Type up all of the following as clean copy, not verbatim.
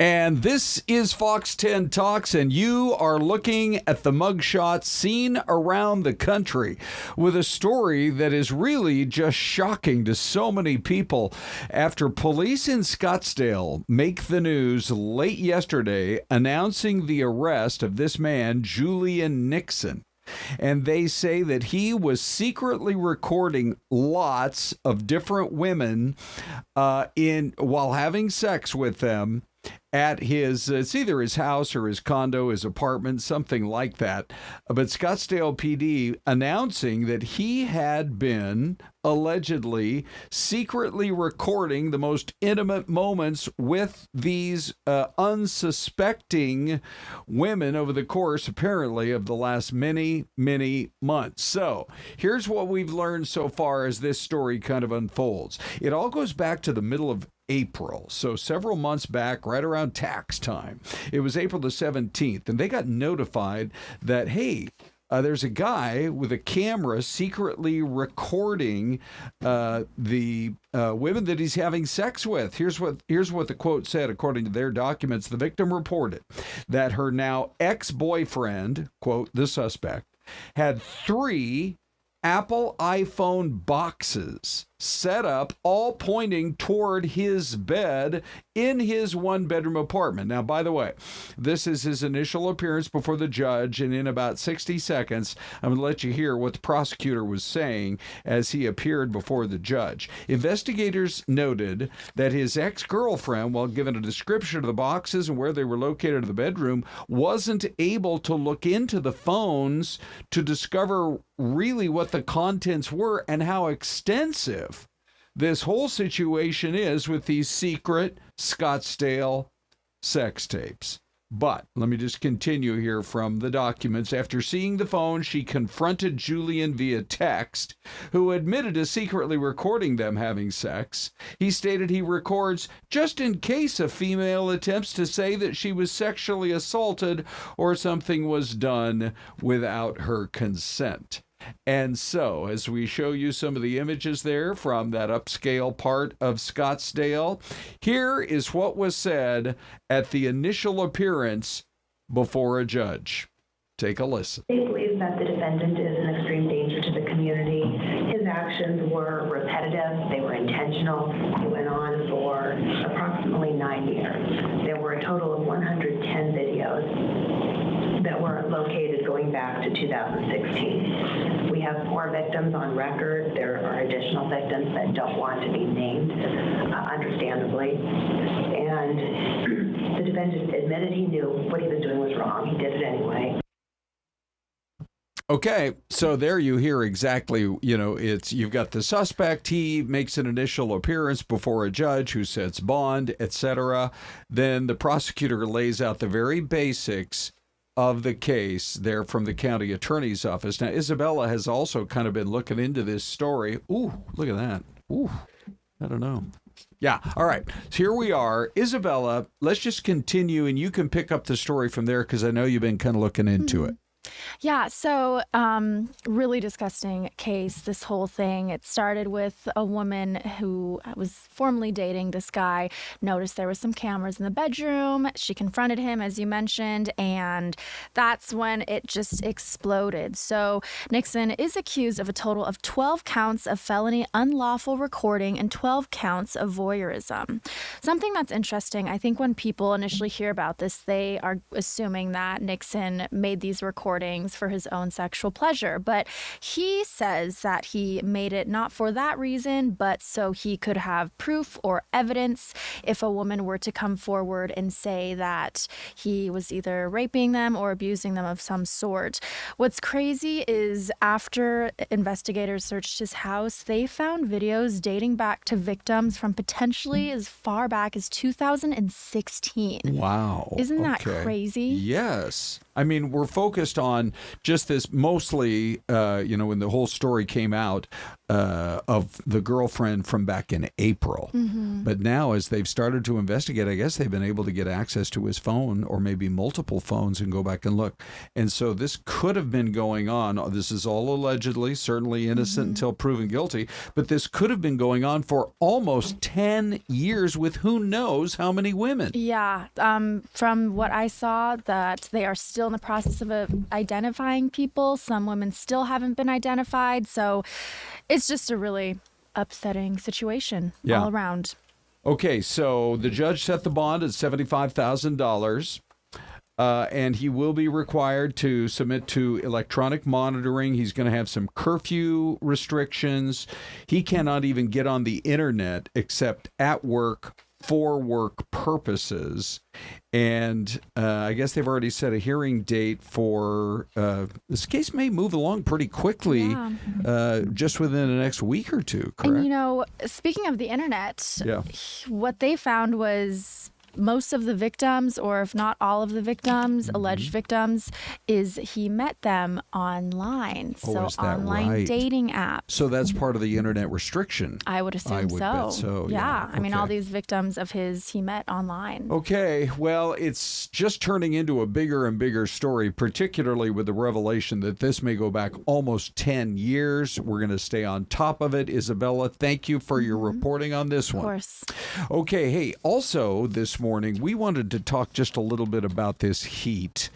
And this is Fox 10 Talks, and you are looking at the mugshots seen around the country with a story that is really just shocking to so many people after police in Scottsdale make the news late yesterday announcing the arrest of this man, Julian Nixon. And they say that he was secretly recording lots of different women while having sex with them at it's either his house or his condo, his apartment, something like that. But Scottsdale PD announcing that he had been allegedly secretly recording the most intimate moments with these unsuspecting women over the course, apparently, of the last many, many months. So here's what we've learned so far as this story kind of unfolds. It all goes back to the middle of April, so several months back, right around tax time. It was April the 17th, and they got notified that, hey, there's a guy with a camera secretly recording the women that he's having sex with. Here's what the quote said, according to their documents. The victim reported that her now ex-boyfriend, quote, the suspect, had 3 Apple iPhone boxes set up, all pointing toward his bed in his one-bedroom apartment. Now, by the way, this is his initial appearance before the judge, and in about 60 seconds, I'm going to let you hear what the prosecutor was saying as he appeared before the judge. Investigators noted that his ex-girlfriend, while given a description of the boxes and where they were located in the bedroom, wasn't able to look into the phones to discover really what the contents were and how extensive this whole situation is with these secret Scottsdale sex tapes. But let me just continue here from the documents. After seeing the phone, she confronted Julian via text, who admitted to secretly recording them having sex. He stated he records just in case a female attempts to say that she was sexually assaulted or something was done without her consent. And so, as we show you some of the images there from that upscale part of Scottsdale, here is what was said at the initial appearance before a judge. Take a listen. They believe that the defendant is an extreme danger to the community. His actions were repetitive. They were intentional. They went on for approximately 9 years. There were a total of 110 videos that were located going back to 2016. We have 4 victims on record. There are additional victims that don't want to be named, understandably. And the defendant admitted he knew what he was doing was wrong. He did it anyway. Okay, so there you hear exactly, you've got the suspect, he makes an initial appearance before a judge who sets bond, etc. Then the prosecutor lays out the very basics of the case there from the county attorney's office. Now, Isabella has also kind of been looking into this story. Ooh, look at that. Ooh, I don't know. Yeah, all right. So here we are. Isabella, let's just continue, and you can pick up the story from there because I know you've been kind of looking into it. Yeah, so really disgusting case, this whole thing. It started with a woman who was formerly dating this guy, noticed there was some cameras in the bedroom. She confronted him, as you mentioned, and that's when it just exploded. So Nixon is accused of a total of 12 counts of felony unlawful recording and 12 counts of voyeurism. Something that's interesting, I think when people initially hear about this, they are assuming that Nixon made these recordings for his own sexual pleasure. But he says that he made it not for that reason, but so he could have proof or evidence if a woman were to come forward and say that he was either raping them or abusing them of some sort. What's crazy is after investigators searched his house, they found videos dating back to victims from potentially as far back as 2016. Wow. Isn't that crazy? Yes. I mean, we're focused on just this mostly, when the whole story came out, of the girlfriend from back in April. But now, as they've started to investigate, I guess they've been able to get access to his phone or maybe multiple phones and go back and look. And so this could have been going on. This is all allegedly, certainly innocent until proven guilty, but this could have been going on for almost 10 years with who knows how many women. Yeah. From what I saw, that they are still in the process of identifying people. Some women still haven't been identified. So it's just a really upsetting situation all around. Okay, so the judge set the bond at $75,000. And he will be required to submit to electronic monitoring. He's going to have some curfew restrictions. He cannot even get on the internet except at work for work purposes. And I guess they've already set a hearing date for this case may move along pretty quickly, just within the next week or two, correct? And, you know, speaking of the internet, what they found was most of the victims, or if not all of the victims, alleged victims, is he met them online. So online dating apps. So that's part of the internet restriction. I would assume bet so. Yeah. I mean, all these victims of his, he met online. Okay. Well, it's just turning into a bigger and bigger story, particularly with the revelation that this may go back almost 10 years. We're going to stay on top of it. Isabella, thank you for your reporting on this one. Of course. Okay. Hey, also this morning, we wanted to talk just a little bit about this heat.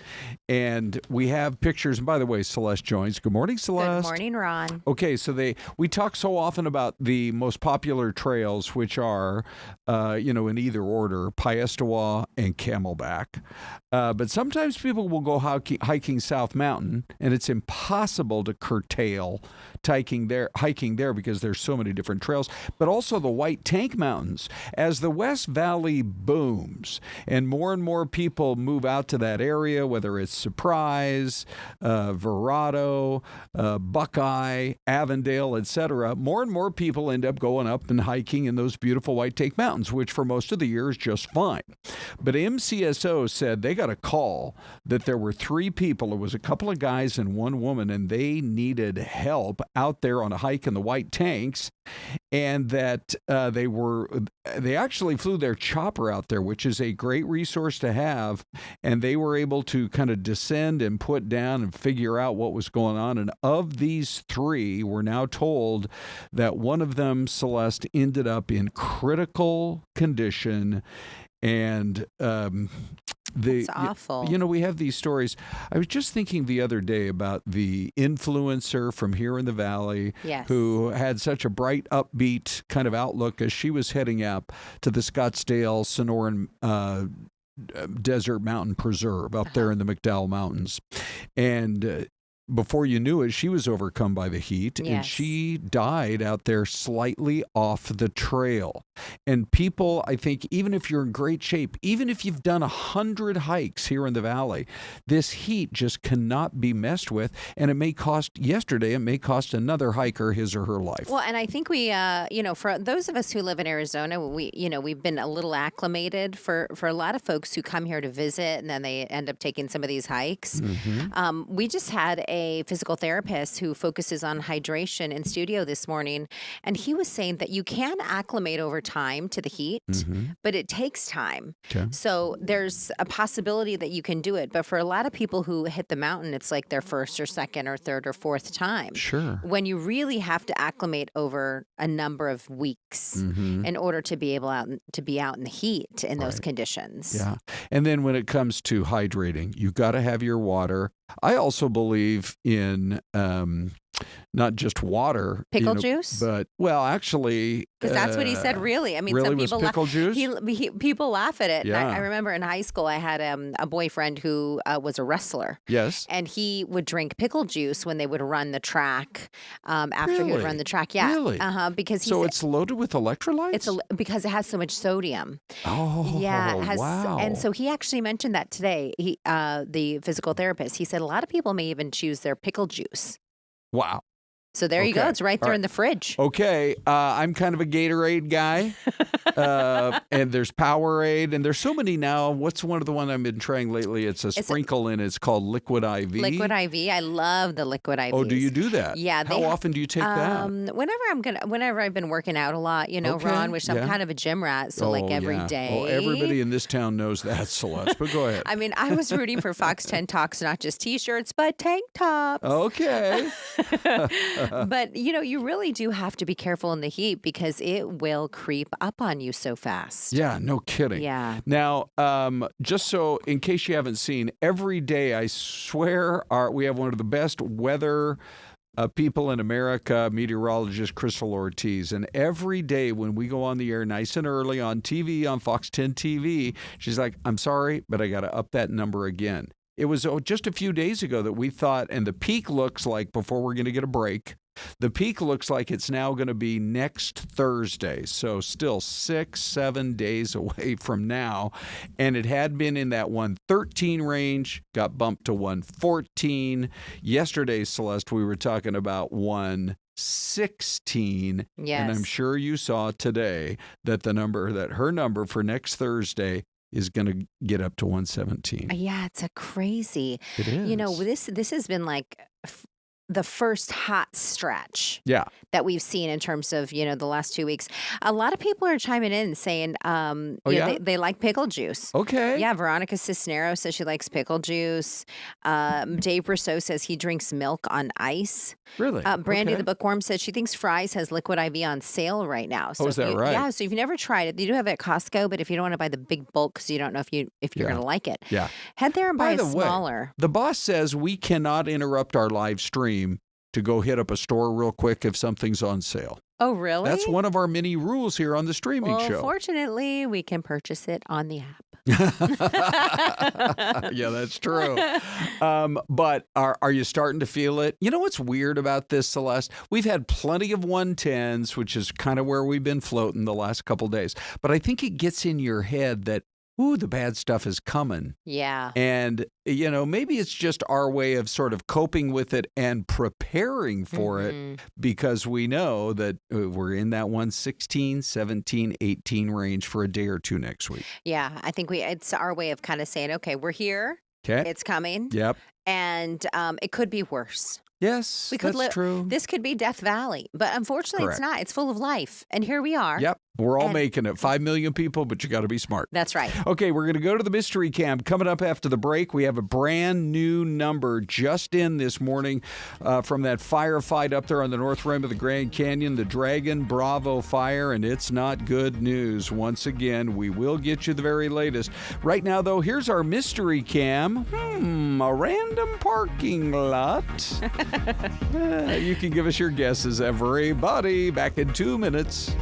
And we have pictures. And by the way, Syleste joins. Good morning, Syleste. Good morning, Ron. Okay, so we talk so often about the most popular trails, which are, in either order, Piestewa and Camelback. But sometimes people will go hiking South Mountain, and it's impossible to curtail hiking there because there's so many different trails. But also the White Tank Mountains. As the West Valley booms and more people move out to that area, whether it's Surprise, Verrado, Buckeye, Avondale, etc., more and more people end up going up and hiking in those beautiful White Tank Mountains, which for most of the year is just fine. But MCSO said they got a call that there were 3 people. It was a couple of guys and 1 woman, and they needed help out there on a hike in the White Tanks, and that they actually flew their chopper out there, which is a great resource to have, and they were able to kind of descend and put down and figure out what was going on. And of these 3, we're now told that one of them, Syleste, ended up in critical condition. And That's awful. We have these stories. I was just thinking the other day about the influencer from here in the Valley who had such a bright, upbeat kind of outlook as she was heading up to the Scottsdale Sonoran Desert Mountain Preserve up there in the McDowell Mountains. And before you knew it, she was overcome by the heat, and she died out there slightly off the trail. And people, I think, even if you're in great shape, even if you've done 100 hikes here in the Valley, this heat just cannot be messed with. And it may cost another hiker his or her life. Well, and I think we, for those of us who live in Arizona, we've been a little acclimated for a lot of folks who come here to visit, and then they end up taking some of these hikes. We just had a physical therapist who focuses on hydration in studio this morning, and he was saying that you can acclimate over time to the heat, but it takes time. Okay. So there's a possibility that you can do it, but for a lot of people who hit the mountain, it's like their first or second or third or fourth time. Sure. When you really have to acclimate over a number of weeks in order to be able to be out in the heat in those conditions. Yeah. And then when it comes to hydrating, you've got to have your water. I also believe in not just water, pickle juice, but actually, because that's what he said. Really, I mean, really some people pickle juice. People laugh at it. Yeah. I remember in high school, I had a boyfriend who was a wrestler. Yes, and he would drink pickle juice when they would run the track. After he would run the track, really, because it's loaded with electrolytes. Because it has so much sodium. Oh, yeah, it has, wow. And so he actually mentioned that today. He, the physical therapist, he said a lot of people may even choose their pickle juice. Wow. So there you go. Okay. It's right there in the fridge. Okay, I'm kind of a Gatorade guy, and there's Powerade, and there's so many now. What's one of the one I've been trying lately? It's a sprinkle, and it's called Liquid IV. Liquid IV. I love the Liquid IV. Oh, do you do that? Yeah. How often do you take that? Whenever I've been working out a lot, Okay, Ron, which I'm yeah. kind of a gym rat, so like every day. Oh, everybody in this town knows that, Celeste. But go ahead. I mean, I was rooting for Fox 10 Talks, not just T-shirts, but tank tops. Okay. But, you really do have to be careful in the heat because it will creep up on you so fast. Yeah, no kidding. Yeah. Now, just so in case you haven't seen, every day I swear we have one of the best weather people in America, meteorologist Crystal Ortiz. And every day when we go on the air nice and early on TV, on Fox 10 TV, she's like, I'm sorry, but I got to up that number again. It was just a few days ago that we thought, and the peak looks like, before we're going to get a break, the peak looks like it's now going to be next Thursday. So still 6-7 days away from now. And it had been in that 113 range, got bumped to 114. Yesterday, Celeste, we were talking about 116. Yes. And I'm sure you saw today that her number for next Thursday is going to get up to 117. Yeah, it's a crazy. It is. This has been like the first hot stretch that we've seen in terms of, the last 2 weeks. A lot of people are chiming in and saying they like pickle juice. Okay. Yeah, Veronica Cisneros says she likes pickle juice. Dave Rousseau says he drinks milk on ice. Really? Brandy Okay. the Bookworm said she thinks Fry's has Liquid IV on sale right now. So is that right? Yeah, so if you've never tried it, they do have it at Costco, but if you don't want to buy the big bulk because you don't know if you're going to like it, head there and buy a smaller. The boss says we cannot interrupt our live stream to go hit up a store real quick if something's on sale. Oh, really? That's one of our many rules here on the streaming show. Fortunately, we can purchase it on the app. Yeah, that's true. But are you starting to feel it? You know what's weird about this, Celeste? We've had plenty of 110s, which is kind of where we've been floating the last couple days. But I think it gets in your head that, ooh, the bad stuff is coming. Yeah. And, maybe it's just our way of sort of coping with it and preparing for it because we know that we're in that 116, 17, 18 range for a day or two next week. Yeah, I think it's our way of kind of saying, okay, we're here. Okay. It's coming. Yep. And it could be worse. Yes, that's true. This could be Death Valley, but unfortunately It's not. It's full of life. And here we are. Yep. We're all making it. 5 million people, but you got to be smart. That's right. Okay, we're going to go to the mystery cam. Coming up after the break, we have a brand new number just in this morning from that firefight up there on the north rim of the Grand Canyon, the Dragon Bravo fire, and it's not good news. Once again, we will get you the very latest. Right now, though, here's our mystery cam. A random parking lot. You can give us your guesses, everybody. Back in 2 minutes.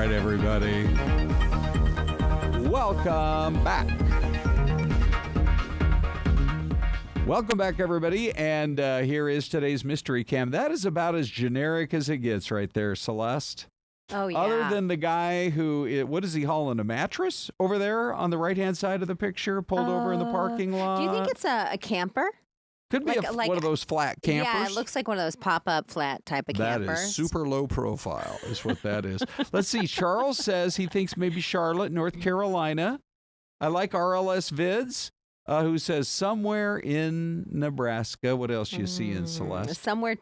right, everybody. Welcome back. Welcome back, everybody. And here is today's Mystery Cam. That is about as generic as it gets right there, Celeste. Oh, yeah. Other than the guy who, what is he hauling, a mattress over there on the right-hand side of the picture, pulled over in the parking lot? Do you think it's a camper? Could be one of those flat campers. Yeah, it looks like one of those pop-up flat type of campers. That is super low profile is what that is. Let's see. Charles says he thinks maybe Charlotte, North Carolina. I like RLS Vids. Who says somewhere in Nebraska. What else you see in Celeste? Somewhere,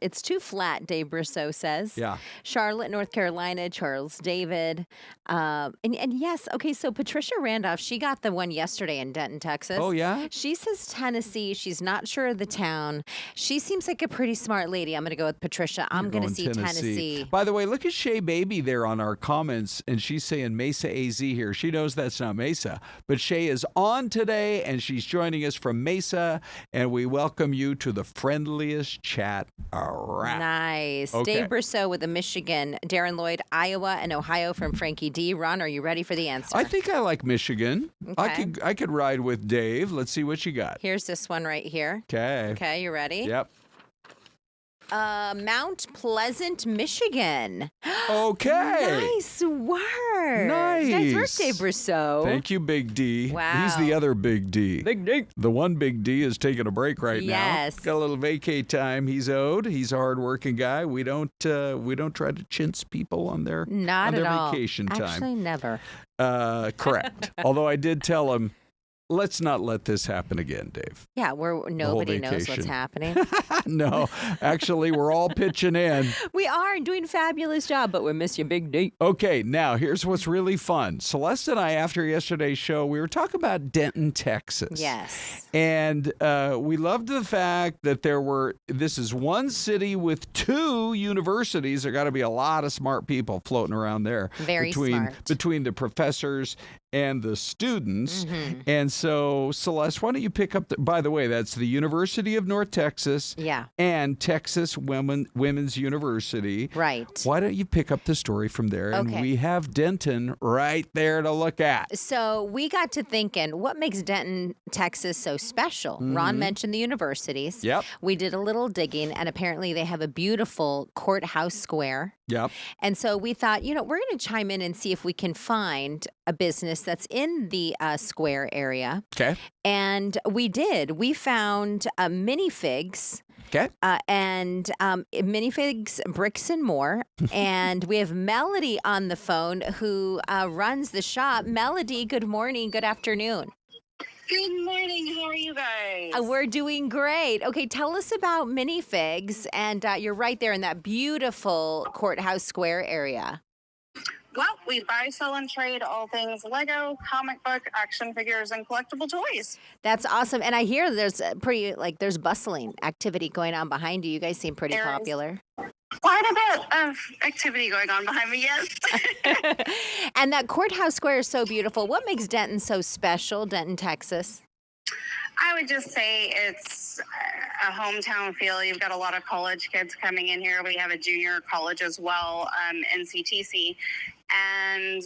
it's too flat, Dave Brousseau says. Yeah. Charlotte, North Carolina, Charles David. And yes, okay, so Patricia Randolph, she got the one yesterday in Denton, Texas. Oh, yeah? She says Tennessee. She's not sure of the town. She seems like a pretty smart lady. I'm going to go with Patricia. I'm going to see Tennessee. By the way, look at Shay Baby there on our comments, and she's saying Mesa AZ here. She knows that's not Mesa, but Shay is on today, and she's joining us from Mesa, and we welcome you to the friendliest chat around. Nice. Okay. Dave Brousseau with the Michigan, Darren Lloyd, Iowa, and Ohio from Frankie D. Ron, are you ready for the answer? I think I like Michigan. Okay. I could ride with Dave. Let's see what you got. Here's this one right here. Okay. Okay, you ready? Yep. Mount Pleasant, Michigan. Okay. Nice work. Nice. Nice work, Dave Brousseau. Thank you, Big D. Wow. He's the other Big D. Big D. The one Big D is taking a break right now. Yes. Got a little vacay time he's owed. He's a hardworking guy. We don't try to chintz people on their Not at all. vacation time. Actually, never. Correct. Although I did tell him, let's not let this happen again, Dave. Yeah, nobody knows what's vacation. happening. No, actually, we're all pitching in. We are doing a fabulous job, but we miss you, Big D. Okay, now here's what's really fun. Celeste and I, after yesterday's show, we were talking about Denton, Texas. Yes. And we loved the fact that this is one city with two universities. There got to be a lot of smart people floating around there. Very smart. Between the professors and the students. Mm-hmm. And so, Celeste, why don't you pick up, by the way, that's the University of North Texas and Texas Women's University. Right. Why don't you pick up the story from there? Okay. And we have Denton right there to look at. So we got to thinking, what makes Denton, Texas so special? Mm-hmm. Ron mentioned the universities. Yep. We did a little digging, and apparently they have a beautiful courthouse square. Yep. And so we thought, we're going to chime in and see if we can find a business that's in the square area. Okay. And we did. We found Minifigs. Okay. And Minifigs, Bricks and More. And we have Melody on the phone who runs the shop. Melody, good morning. Good afternoon. Good morning. How are you guys? We're doing great. Okay, tell us about Minifigs. And you're right there in that beautiful Courthouse Square area. Well, we buy, sell, and trade all things Lego, comic book, action figures, and collectible toys. That's awesome. And I hear there's there's bustling activity going on behind you. You guys seem pretty popular. Quite a bit of activity going on behind me, yes. And that Courthouse Square is so beautiful. What makes Denton so special, Denton, Texas? I would just say it's a hometown feel. You've got a lot of college kids coming in here. We have a junior college as well, NCTC. And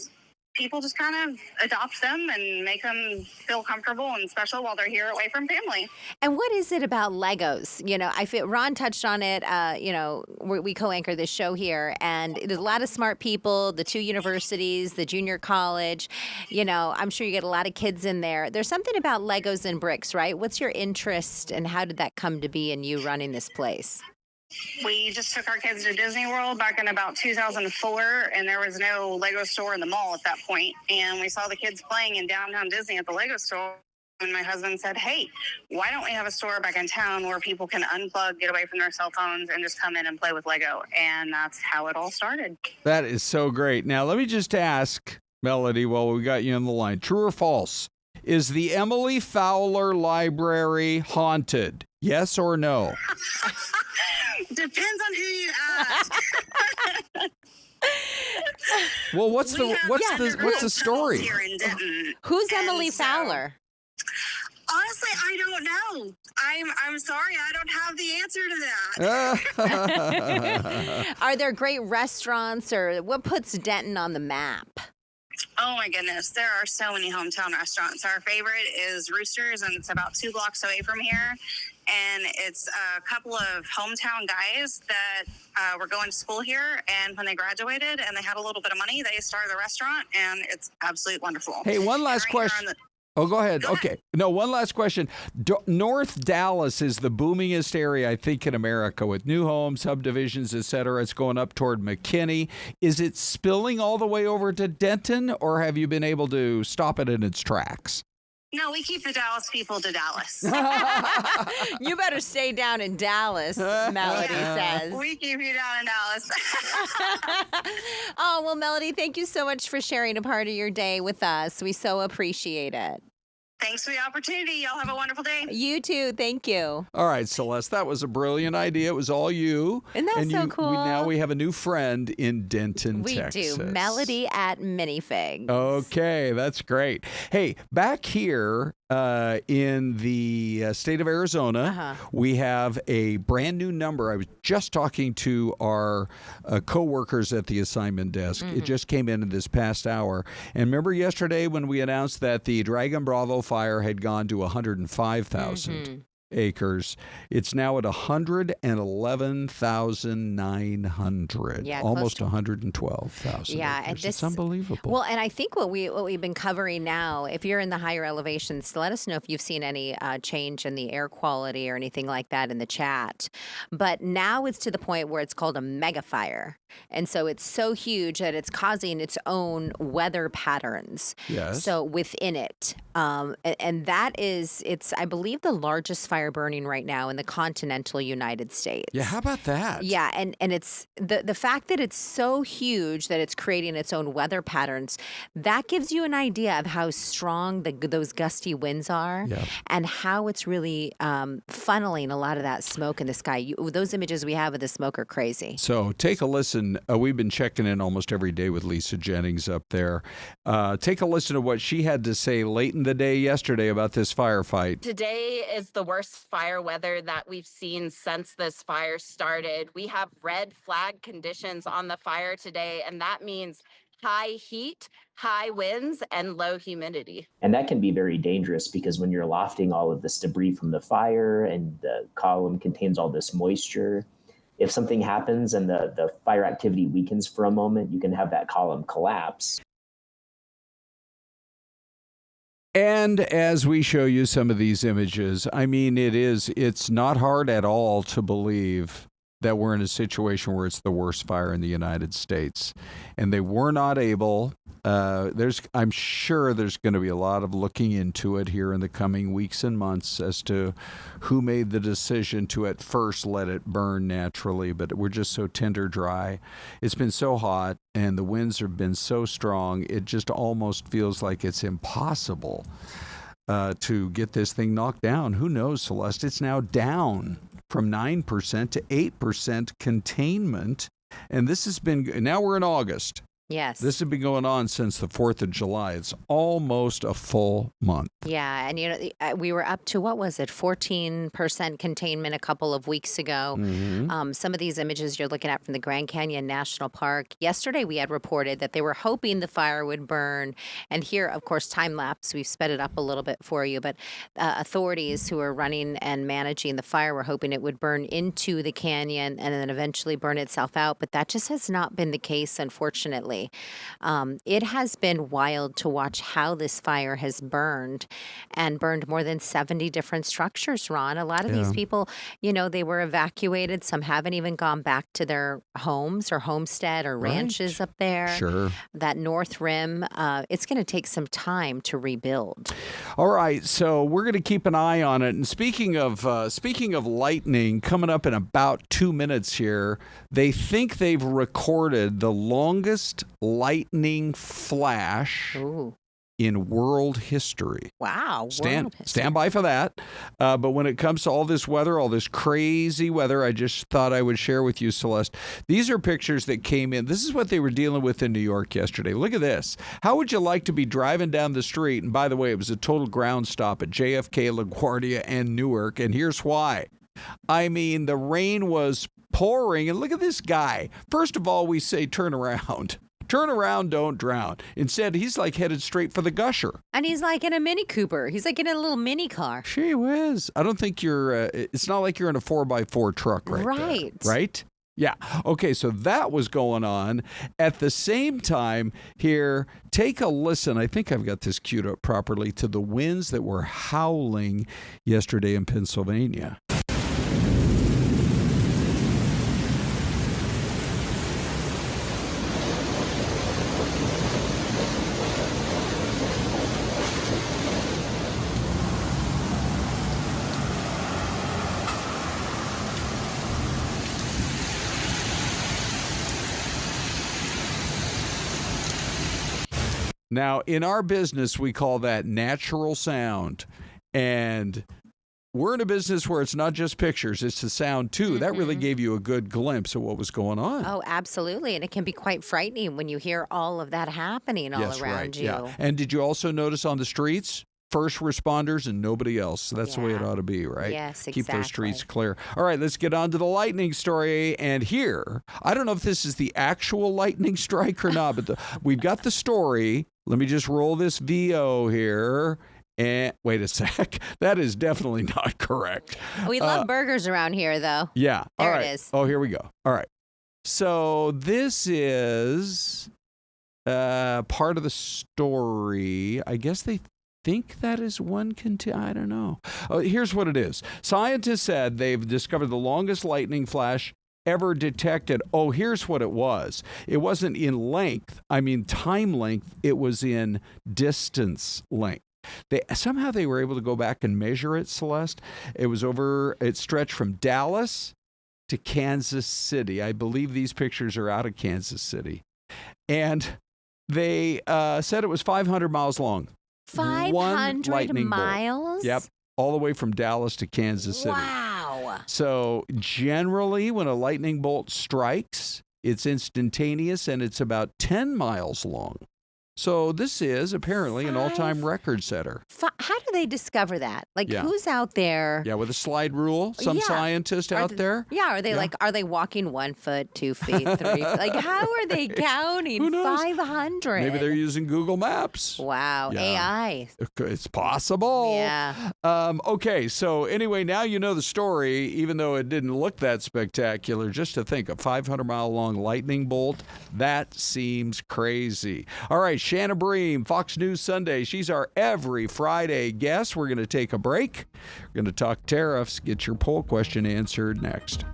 people just kind of adopt them and make them feel comfortable and special while they're here away from family. And what is it about Legos? I feel Ron touched on it. We co-anchor this show here, and there's a lot of smart people, the two universities, the junior college. I'm sure you get a lot of kids in there. There's something about Legos and bricks, right? What's your interest, and how did that come to be in you running this place? We just took our kids to Disney World back in about 2004, and there was no Lego store in the mall at that point. And we saw the kids playing in downtown Disney at the Lego store. And my husband said, hey, why don't we have a store back in town where people can unplug, get away from their cell phones, and just come in and play with Lego? And that's how it all started. That is so great. Now, let me just ask, Melody, while we got you on the line, true or false? Is the Emily Fowler Library haunted? Yes or no? Depends on who you ask. Well, what's the story? Here in Denton. Who's Emily Fowler? Honestly, I don't know. I'm sorry, I don't have the answer to that. Are there great restaurants, or what puts Denton on the map? Oh my goodness, there are so many hometown restaurants. Our favorite is Roosters, and it's about 2 blocks away from here. And it's a couple of hometown guys that were going to school here, and when they graduated and they had a little bit of money, they started the restaurant, and it's absolutely wonderful. Hey, one last question. Oh, go ahead. Okay. No, one last question. North Dallas is the boomingest area, I think, in America with new homes, subdivisions, et cetera. It's going up toward McKinney. Is it spilling all the way over to Denton, or have you been able to stop it in its tracks? No, we keep the Dallas people to Dallas. You better stay down in Dallas, Melody says. We keep you down in Dallas. Oh, well, Melody, thank you so much for sharing a part of your day with us. We so appreciate it. Thanks for the opportunity. Y'all have a wonderful day. You too. Thank you. All right, Celeste, that was a brilliant idea. It was all you. Isn't that so cool? Now we have a new friend in Denton, Texas. We do. Melody at Minifigs. Okay, that's great. Hey, back here in the state of Arizona, we have a brand new number. I was just talking to our co-workers at the assignment desk. It just came in this past hour. And remember yesterday when we announced that the Dragon Bravo fire had gone to 105,000 acres. It's now at 111,900. Yeah, almost 112,000 yeah, acres. It's unbelievable. Well, and I think what we've been covering now, if you're in the higher elevations, let us know if you've seen any change in the air quality or anything like that in the chat. But now it's to the point where it's called a mega fire. And so it's so huge that it's causing its own weather patterns. Yes. So within it. And that is, it's, I believe, the largest fire burning right now in the continental United States. Yeah, how about that? Yeah, and it's the fact that it's so huge that it's creating its own weather patterns, that gives you an idea of how strong those gusty winds are and how it's really funneling a lot of that smoke in the sky. Those images we have of the smoke are crazy. So take a listen. We've been checking in almost every day with Lisa Jennings up there. Take a listen to what she had to say late in the day yesterday about this firefight. Today is the worst fire weather that we've seen since this fire started. We have red flag conditions on the fire today, and that means high heat, high winds, and low humidity. And that can be very dangerous because when you're lofting all of this debris from the fire and the column contains all this moisture, if something happens and the fire activity weakens for a moment, you can have that column collapse. And as we show you some of these images, I mean, it's not hard at all to believe that we're in a situation where it's the worst fire in the United States. And they were not able, I'm sure there's going to be a lot of looking into it here in the coming weeks and months as to who made the decision to at first let it burn naturally, but we're just so tender dry. It's been so hot and the winds have been so strong, it just almost feels like it's impossible to get this thing knocked down. Who knows, Celeste? It's now down from 9% to 8% containment. And this has been, now we're in August. Yes. This has been going on since the 4th of July. It's almost a full month. Yeah. And, we were up to, 14% containment a couple of weeks ago. Some of these images you're looking at from the Grand Canyon National Park. Yesterday, we had reported that they were hoping the fire would burn. And here, of course, time lapse, we've sped it up a little bit for you. But authorities who are running and managing the fire were hoping it would burn into the canyon and then eventually burn itself out. But that just has not been the case, unfortunately. It has been wild to watch how this fire has burned more than 70 different structures, Ron. A lot of these people, they were evacuated. Some haven't even gone back to their homes or homestead or ranches up there. Sure. That North Rim, it's going to take some time to rebuild. All right, so we're going to keep an eye on it. And speaking of lightning, coming up in about 2 minutes here, they think they've recorded the longest lightning flash in world history. Wow. Stand world history. by for that. But when it comes to all this weather, all this crazy weather, I just thought I would share with you, Celeste. These are pictures that came in. This is what they were dealing with in New York yesterday. Look at this. How would you like to be driving down the street? And by the way, it was a total ground stop at JFK, LaGuardia, and Newark. And here's why. I mean, the rain was pouring. And look at this guy. First of all, we say turn around. Turn around, don't drown. Instead, he's like headed straight for the gusher. And he's like in a Mini Cooper. He's like in a little mini car. Gee whiz. I don't think you're, it's not like you're in a 4x4 truck right there, right? Yeah. Okay, so that was going on. At the same time here, take a listen. I think I've got this queued up properly to the winds that were howling yesterday in Pennsylvania. Now, in our business, we call that natural sound. And we're in a business where it's not just pictures, it's the sound, too. Mm-hmm. That really gave you a good glimpse of what was going on. Oh, absolutely. And it can be quite frightening when you hear all of that happening all around you. Yeah. And did you also notice on the streets? First responders and nobody else. So that's the way it ought to be, right? Yes, exactly. Keep those streets clear. All right, let's get on to the lightning story. And here, I don't know if this is the actual lightning strike or not, but we've got the story. Let me just roll this VO here. And wait a sec. That is definitely not correct. We love burgers around here, though. Yeah. There all right. it is. Oh, here we go. All right. So this is part of the story. I guess they think that is one I don't know. Here's what it is. Scientists said they've discovered the longest lightning flash ever detected. Oh, here's what it was. It wasn't in length. I mean, time length. It was in distance length. Somehow they were able to go back and measure it, Celeste. It stretched from Dallas to Kansas City. I believe these pictures are out of Kansas City. And they said it was 500 miles long. 500 miles? Bolt. Yep. All the way from Dallas to Kansas City. Wow. So generally, when a lightning bolt strikes, it's instantaneous and it's about 10 miles long. So this is apparently an all-time record setter. How do they discover that? Like, who's out there? Yeah, with a slide rule. Some scientist out there. Yeah, are they are they walking 1 foot, 2 feet, 3 feet? Like, how are they counting? Who knows? 500. Maybe they're using Google Maps. Wow, yeah. AI. It's possible. Yeah. Okay, so anyway, now you know the story, even though it didn't look that spectacular. Just to think, a 500-mile-long lightning bolt, that seems crazy. All right. Shanna Bream, Fox News Sunday. She's our every Friday guest. We're going to take a break. We're going to talk tariffs. Get your poll question answered next.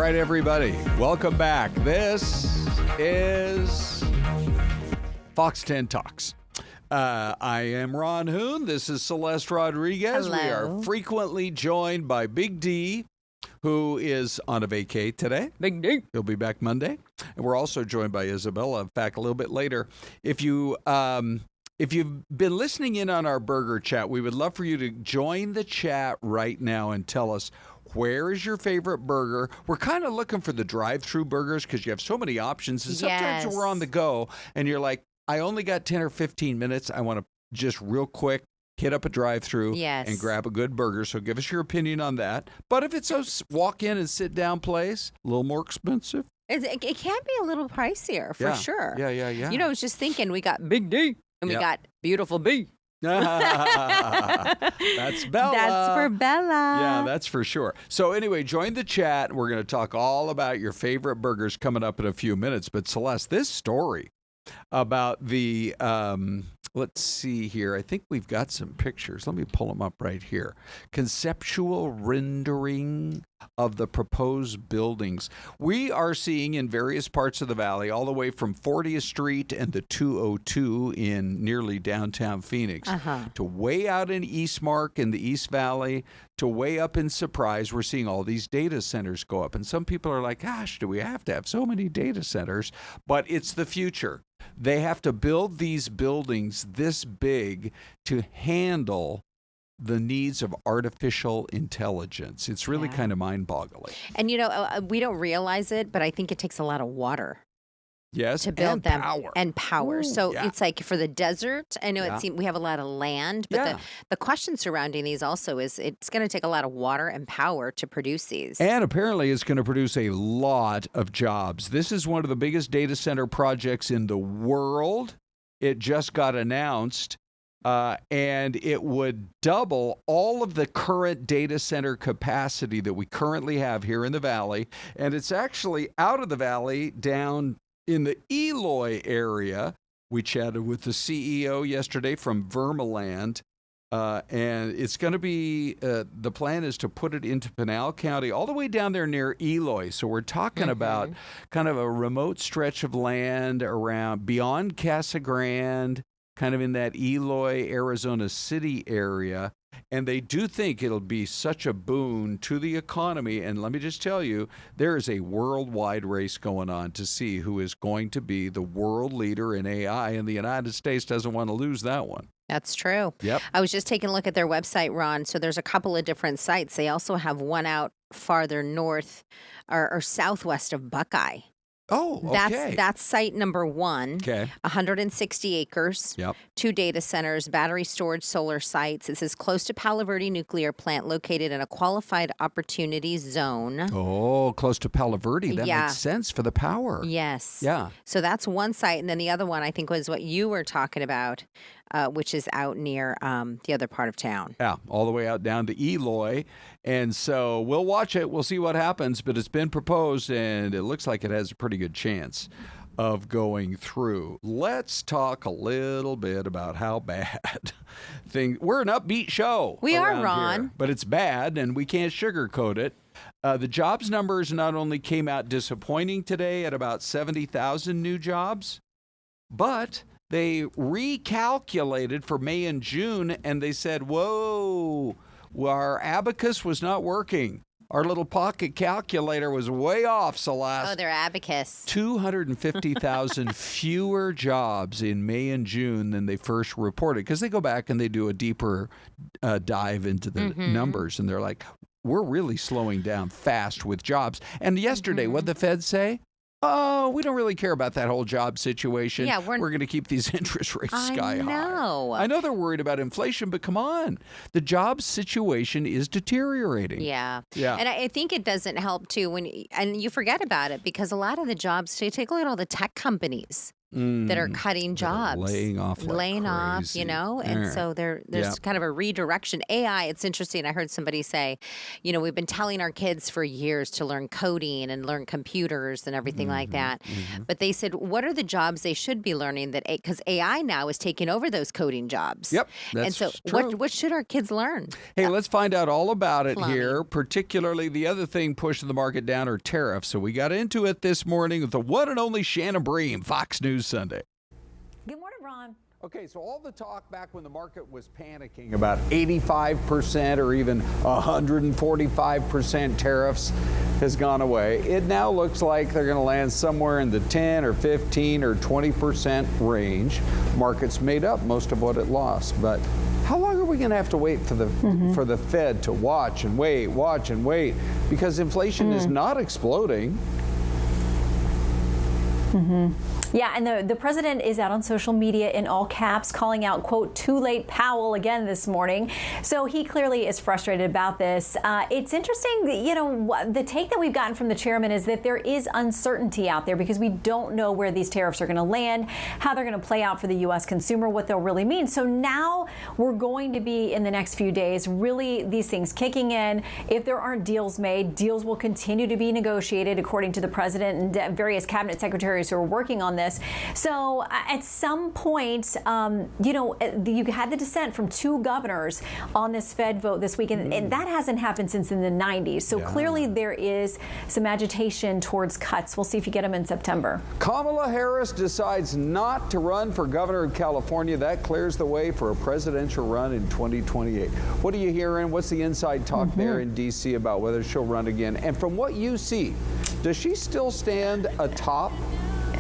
right, everybody, welcome back. This is Fox 10 Talks. I am Ron Hoon. This is Syleste Rodriguez. Hello. We are frequently joined by Big D, who is on a vacay today. Big D. He'll be back Monday. And we're also joined by Isabella, in fact, a little bit later. If you've been listening in on our burger chat, we would love for you to join the chat right now and tell us, where is your favorite burger? We're kind of looking for the drive-through burgers because you have so many options. And sometimes Yes. we're on the go and you're like, I only got 10 or 15 minutes. I want to just real quick hit up a drive-through Yes. and grab a good burger. So give us your opinion on that. But if it's a walk-in and sit-down place, a little more expensive. It can be a little pricier for sure. Yeah. You know, I was just thinking we got Big D. and we Yep. got beautiful B. That's Bella. That's for Bella. Yeah, that's for sure. So anyway, join the chat. We're going to talk all about your favorite burgers coming up in a few minutes. But Celeste, this story about the, let's see here. I think we've got some pictures. Let me pull them up right here. Conceptual rendering of the proposed buildings. We are seeing in various parts of the valley, all the way from 40th Street and the 202 in nearly downtown Phoenix, to way out in Eastmark in the East Valley, to way up in Surprise. We're seeing all these data centers go up. And some people are like, gosh, do we have to have so many data centers? But it's the future. They have to build these buildings this big to handle the needs of artificial intelligence. It's really kind of mind-boggling. And you know, we don't realize it, but I think it takes a lot of water Yes, to build and them power. and power. Ooh, So yeah. it's like for the desert. I know Yeah. it seems we have a lot of land, but Yeah. the question surrounding these also is it's going to take a lot of water and power to produce these. And apparently it's going to produce a lot of jobs. This is one of the biggest data center projects in the world. It just got announced, and it would double all of the current data center capacity that we currently have here in the valley. And it's actually out of the valley down in the Eloy area. We chatted with the CEO yesterday from Vermillion. And it's going to be, the plan is to put it into Pinal County, all the way down there near Eloy. So we're talking about kind of a remote stretch of land around beyond Casa Grande, kind of in that Eloy, Arizona City area. And they do think it'll be such a boon to the economy. And let me just tell you, there is a worldwide race going on to see who is going to be the world leader in AI. And the United States doesn't want to lose that one. That's true. Yep. I was just taking a look at their website, Ron. So there's a couple of different sites. They also have one out farther north or southwest of Buckeye. Oh, okay. That's site number 1. Okay. 160 acres. Yep. 2 data centers, battery storage, solar sites. It says close to Palo Verde nuclear plant located in a qualified opportunity zone. Oh, close to Palo Verde. That Yeah. makes sense for the power. Yes. Yeah. So that's one site. And then the other one, I think, was what you were talking about, which is out near the other part of town. Yeah, all the way out down to Eloy. And so we'll watch it. We'll see what happens. But it's been proposed, and it looks like it has a pretty good chance of going through. Let's talk a little bit about how bad things. We're an upbeat show. We are, around Ron. here, but it's bad, and we can't sugarcoat it. The jobs numbers not only came out disappointing today at about 70,000 new jobs, but they recalculated for May and June, and they said, whoa, our abacus was not working. Our little pocket calculator was way off, Celeste. Oh, they're abacus. 250,000 fewer jobs in May and June than they first reported, because they go back and they do a deeper dive into the numbers, and they're like, we're really slowing down fast with jobs. And yesterday, what did the Fed say? Oh, we don't really care about that whole job situation. Yeah, we're going to keep these interest rates sky high. I know they're worried about inflation, but come on. The job situation is deteriorating. Yeah. Yeah. And I think it doesn't help too and you forget about it because a lot of the jobs, so you take a look at all the tech companies. that are cutting jobs, laying off, you know, and so there's kind of a redirection. AI, it's interesting. I heard somebody say, you know, we've been telling our kids for years to learn coding and learn computers and everything like that. But they said, what are the jobs they should be learning because AI now is taking over those coding jobs. Yep. And so what should our kids learn? Hey, let's find out all about it here. Particularly the other thing pushing the market down are tariffs. So we got into it this morning with the one and only Shannon Bream, Fox News Sunday. Good morning, Ron. Okay, so all the talk back when the market was panicking about 85% or even 145% tariffs has gone away. It now looks like they're going to land somewhere in the 10 or 15 or 20% range. Market's made up most of what it lost, but how long are we going to have to wait for the Fed to watch and wait, because inflation is not exploding? Yeah, and the president is out on social media in all caps calling out, quote, too late Powell again this morning. So he clearly is frustrated about this. It's interesting, you know, the take that we've gotten from the chairman is that there is uncertainty out there because we don't know where these tariffs are going to land, how they're going to play out for the U.S. consumer, what they'll really mean. So now we're going to be in the next few days, really these things kicking in. If there aren't deals made, deals will continue to be negotiated according to the president and various cabinet secretaries who are working on this. So at some point, you know, you had the dissent from two governors on this Fed vote this week, and that hasn't happened since in the 90s. So clearly there is some agitation towards cuts. We'll see if you get them in September. Kamala Harris decides not to run for governor of California. That clears the way for a presidential run in 2028. What are you hearing? What's the inside talk there in D.C. about whether she'll run again? And from what you see, does she still stand atop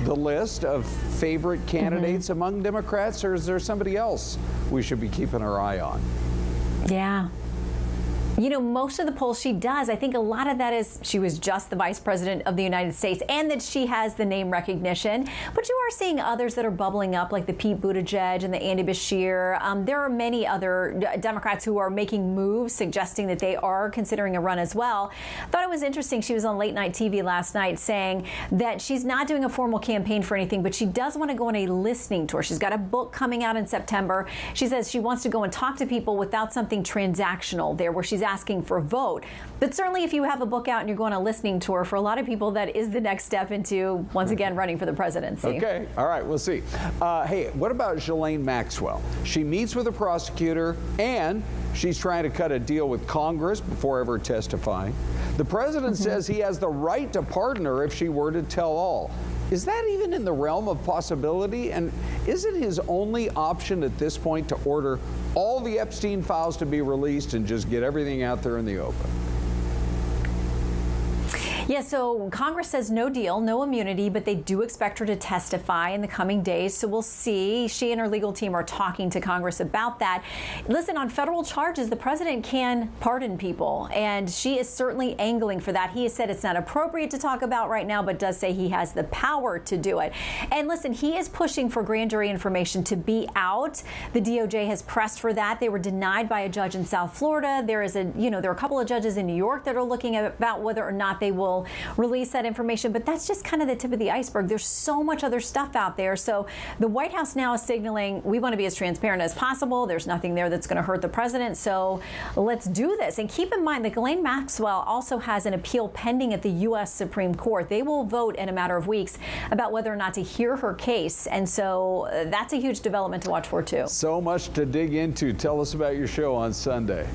the list of favorite candidates among Democrats, or is there somebody else we should be keeping our eye on? Yeah. You know, most of the polls she does, I think a lot of that is she was just the vice president of the United States and that she has the name recognition. But you are seeing others that are bubbling up, like the Pete Buttigieg and the Andy Beshear. There are many other Democrats who are making moves, suggesting that they are considering a run as well. Thought it was interesting. She was on late night TV last night saying that she's not doing a formal campaign for anything, but she does want to go on a listening tour. She's got a book coming out in September. She says she wants to go and talk to people without something transactional there, where she's asking for a vote. But certainly if you have a book out and you're going on a listening tour, for a lot of people, that is the next step into, once again, running for the presidency. Okay. All right. We'll see. Hey, what about Ghislaine Maxwell? She meets with a prosecutor and she's trying to cut a deal with Congress before ever testifying. The president says he has the right to pardon her if she were to tell all. Is that even in the realm of possibility? And isn't his only option at this point to order all the Epstein files to be released and just get everything out there in the open? Yeah, so Congress says no deal, no immunity, but they do expect her to testify in the coming days. So we'll see. She and her legal team are talking to Congress about that. Listen, on federal charges, the president can pardon people, and she is certainly angling for that. He has said it's not appropriate to talk about right now, but does say he has the power to do it. And listen, he is pushing for grand jury information to be out. The DOJ has pressed for that. They were denied by a judge in South Florida. There are a couple of judges in New York that are looking at about whether or not they will release that information, but that's just kind of the tip of the iceberg. There's so much other stuff out there. So the White House now is signaling we want to be as transparent as possible. There's nothing there that's going to hurt the president. So let's do this. And keep in mind that Ghislaine Maxwell also has an appeal pending at the U.S. Supreme Court. They will vote in a matter of weeks about whether or not to hear her case. And so that's a huge development to watch for, too. So much to dig into. Tell us about your show on Sunday.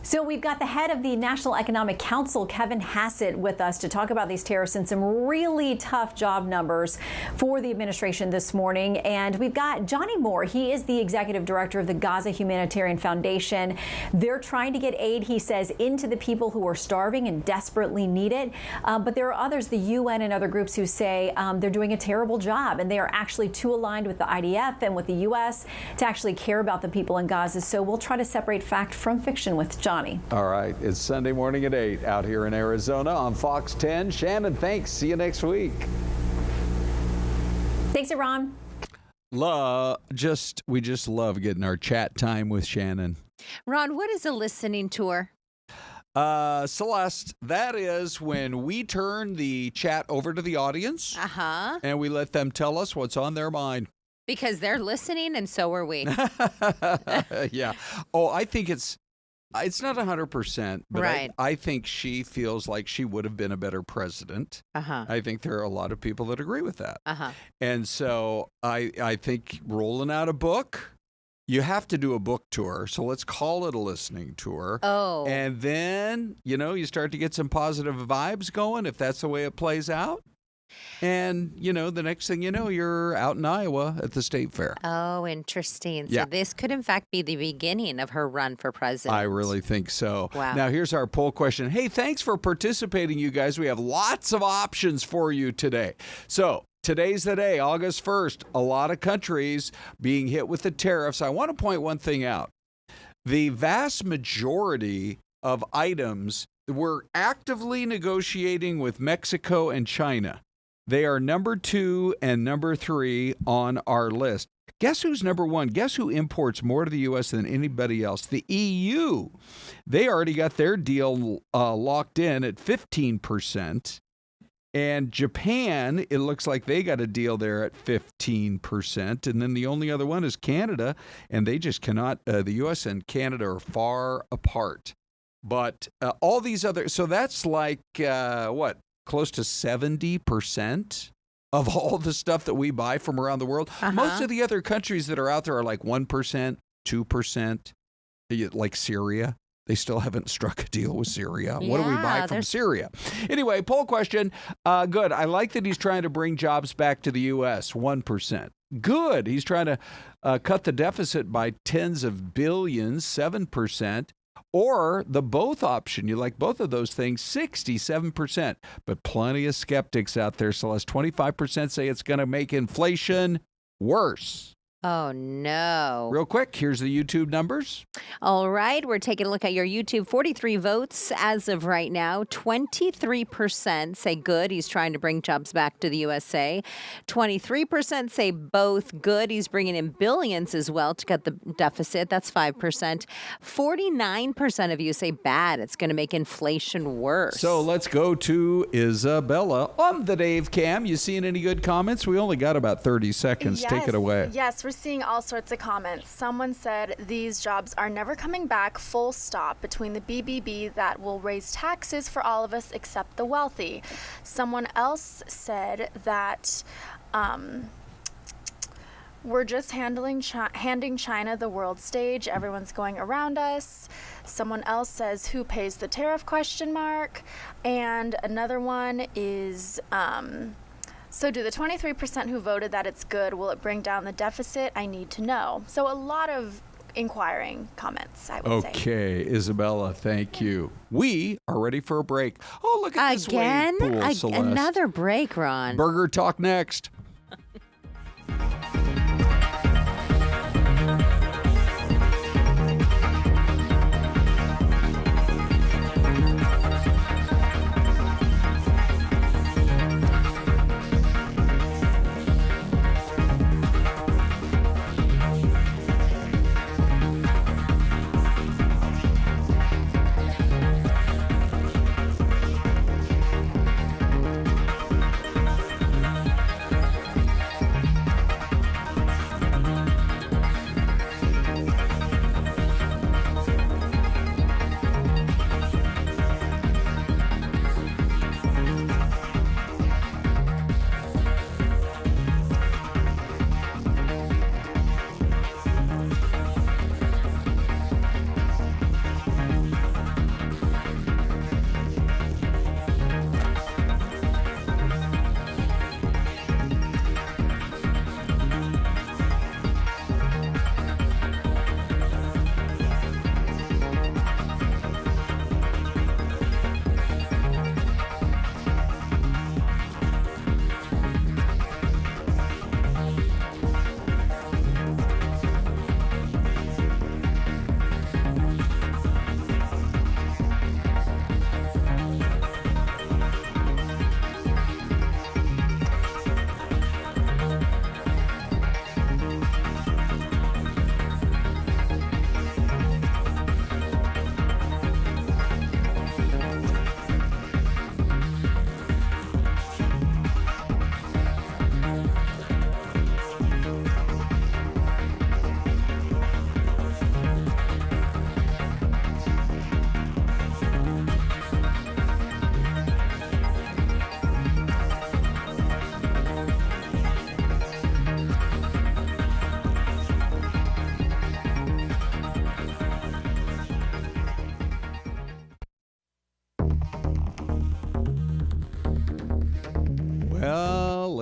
So we've got the head of the National Economic Council, Kevin Hassett, with us to talk about these tariffs and some really tough job numbers for the administration this morning. And we've got Johnny Moore. He is the executive director of the Gaza Humanitarian Foundation. They're trying to get aid, he says, into the people who are starving and desperately need it. But there are others, the UN and other groups, who say they're doing a terrible job, and they are actually too aligned with the IDF and with the U.S. to actually care about the people in Gaza. So we'll try to separate fact from fiction with Johnny. All right. It's Sunday morning at 8 out here in Arizona on Fox 10. Shannon, thanks. See you next week. Thanks, Ron. We just love getting our chat time with Shannon. Ron, what is a listening tour? Celeste, that is when we turn the chat over to the audience and we let them tell us what's on their mind. Because they're listening and so are we. Yeah. Oh, I think it's not 100%, but right. I think she feels like she would have been a better president. I think there are a lot of people that agree with that. And so I think rolling out a book, you have to do a book tour. So let's call it a listening tour. Oh. And then, you start to get some positive vibes going if that's the way it plays out. And, the next thing you know, you're out in Iowa at the state fair. Oh, interesting. Yeah. So this could, in fact, be the beginning of her run for president. I really think so. Wow. Now, here's our poll question. Hey, thanks for participating, you guys. We have lots of options for you today. So today's the day, August 1st. A lot of countries being hit with the tariffs. I want to point one thing out. The vast majority of items we're actively negotiating with Mexico and China. They are number 2 and number 3 on our list. Guess who's number 1? Guess who imports more to the U.S. than anybody else? The EU. They already got their deal locked in at 15%. And Japan, it looks like they got a deal there at 15%. And then the only other one is Canada. And they just cannot, the U.S. and Canada are far apart. But all these other, so that's like, close to 70% of all the stuff that we buy from around the world. Most of the other countries that are out there are like 1%, 2%, like Syria. They still haven't struck a deal with Syria. What do we buy from Syria? Anyway, poll question. Good. I like that he's trying to bring jobs back to the U.S., 1%. Good. He's trying to cut the deficit by tens of billions, 7%. Or the both option, you like both of those things, 67%. But plenty of skeptics out there, Celeste. 25% say it's going to make inflation worse. Oh, no. Real quick, here's the YouTube numbers. All right, we're taking a look at your YouTube. 43 votes as of right now. 23% say good, he's trying to bring jobs back to the USA. 23% say both good, he's bringing in billions as well to cut the deficit. That's 5%. 49% of you say bad, it's going to make inflation worse. So let's go to Isabella on the Dave Cam. You seeing any good comments? We only got about 30 seconds. Yes, take it away. Yes, we're seeing all sorts of comments. Someone said these jobs are never coming back, full stop, between the BBB that will raise taxes for all of us except the wealthy. Someone else said that we're just handing China the world stage. Everyone's going around us. Someone else says, who pays the tariff, ? And another one is... So do the 23% who voted that it's good, will it bring down the deficit? I need to know. So a lot of inquiring comments, I would say. Okay, Isabella, thank you. We are ready for a break. Oh, look at this wave pool, Celeste. Another break, Ron. Burger Talk next.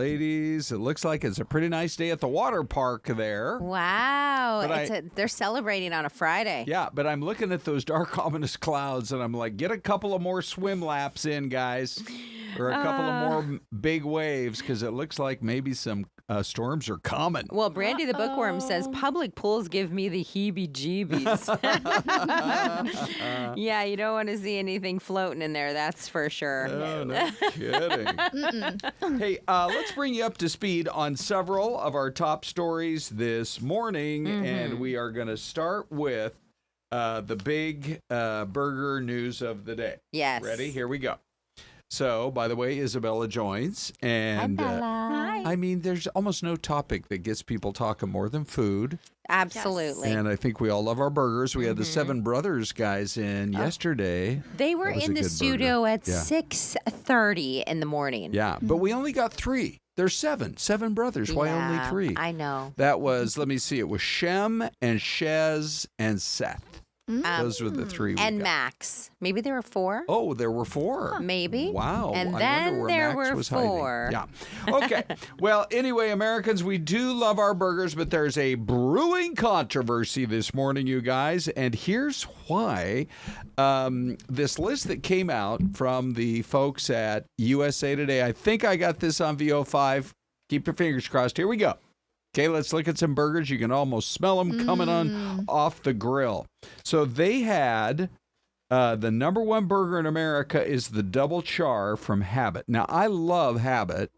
ladies. It looks like it's a pretty nice day at the water park there. Wow. But They're celebrating on a Friday. Yeah, but I'm looking at those dark, ominous clouds, and I'm like, get a couple of more swim laps in, guys, or a couple of more big waves, because it looks like maybe some storms are coming. Well, Brandy the Bookworm says public pools give me the heebie-jeebies. Yeah, you don't want to see anything floating in there, that's for sure. Oh, no kidding. Hey, let's bring you up to speed on several of our top stories this morning, and we are going to start with the big burger news of the day. Yes. Ready? Here we go. So, by the way, Isabella joins, and I mean, there's almost no topic that gets people talking more than food. Absolutely. And I think we all love our burgers. We had the Seven Brothers guys in yesterday. They were in the studio at 6:30 in the morning. Yeah, but we only got 3. There's 7 brothers. Why only 3? I know. That was, let me see, it was Shem and Shez and Seth. Those were the 3 we and got. Max. Maybe there were 4. Oh, there were 4. Maybe. Wow. And I then wonder where there Max were was 4. hiding. Yeah. Okay. Well, anyway, Americans, we do love our burgers, but there's a brewing controversy this morning, you guys. And here's why. This list that came out from the folks at USA Today, I think I got this on VO5. Keep your fingers crossed. Here we go. Okay, let's look at some burgers. You can almost smell them coming on off the grill. So they had the number 1 burger in America is the Double Char from Habit. Now, I love Habit,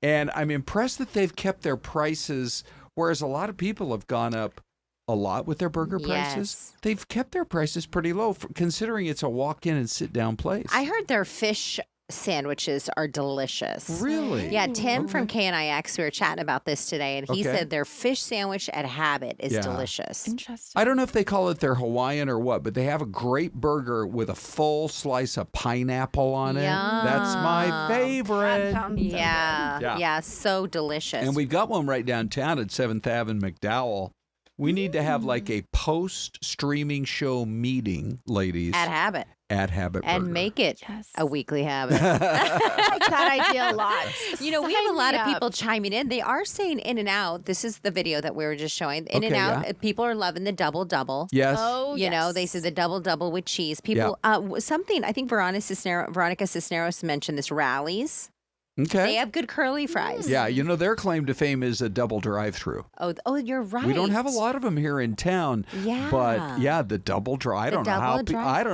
and I'm impressed that they've kept their prices, whereas a lot of people have gone up a lot with their burger prices. Yes. They've kept their prices pretty low, considering it's a walk-in and sit-down place. I heard their fish sandwiches are delicious. Really? Yeah, Tim from KNIX, we were chatting about this today, and he said their fish sandwich at Habit is delicious. Interesting. I don't know if they call it their Hawaiian or what, but they have a great burger with a full slice of pineapple on it. Yum. That's my favorite. That sounds so Yeah, so delicious. And we've got one right downtown at 7th Ave in McDowell. We need to have like a post-streaming show meeting, ladies. At Habit. At Habit Burger. And make it a weekly habit. I like that idea a lot. You know, we have a lot of people chiming in. They are saying In-N-Out. This is the video that we were just showing. In-N-Out, people are loving the double-double. Yes. Oh, You know, they said the double-double with cheese. People, something, I think Veronica Cisneros mentioned this, Rallies. Okay. They have good curly fries. Yeah, you know, their claim to fame is a double drive-through. Oh, you're right. We don't have a lot of them here in town. Yeah. But yeah, the double drive. I don't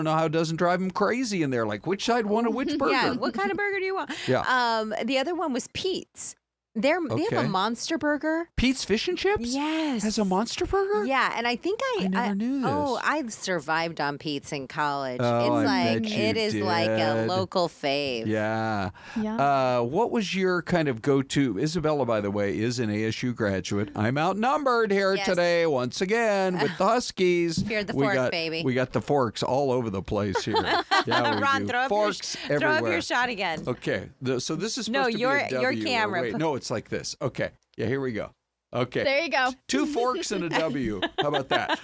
know how it doesn't drive them crazy in there. Like, which side wanted which burger? Yeah, what kind of burger do you want? Yeah. The other one was Pete's. They have a monster burger. Pete's Fish and Chips? Yes. Has a monster burger? Yeah, and I think I never knew this. Oh, I survived on Pete's in college. Oh, it's I like bet you it is like a did. local fave. Yeah. Yeah. What was your kind of go-to? Isabella, by the way, is an ASU graduate. I'm outnumbered here today once again with the Huskies. Here's the fork, baby. We got the forks all over the place here. Yeah, we Ron, do. throw up Forks throw everywhere. up your shot again. Okay. So this is supposed No, to be your a W. camera. Wait, no, it's like this. Okay. Yeah, here we go. Okay. There you go. 2 forks and a W. How about that?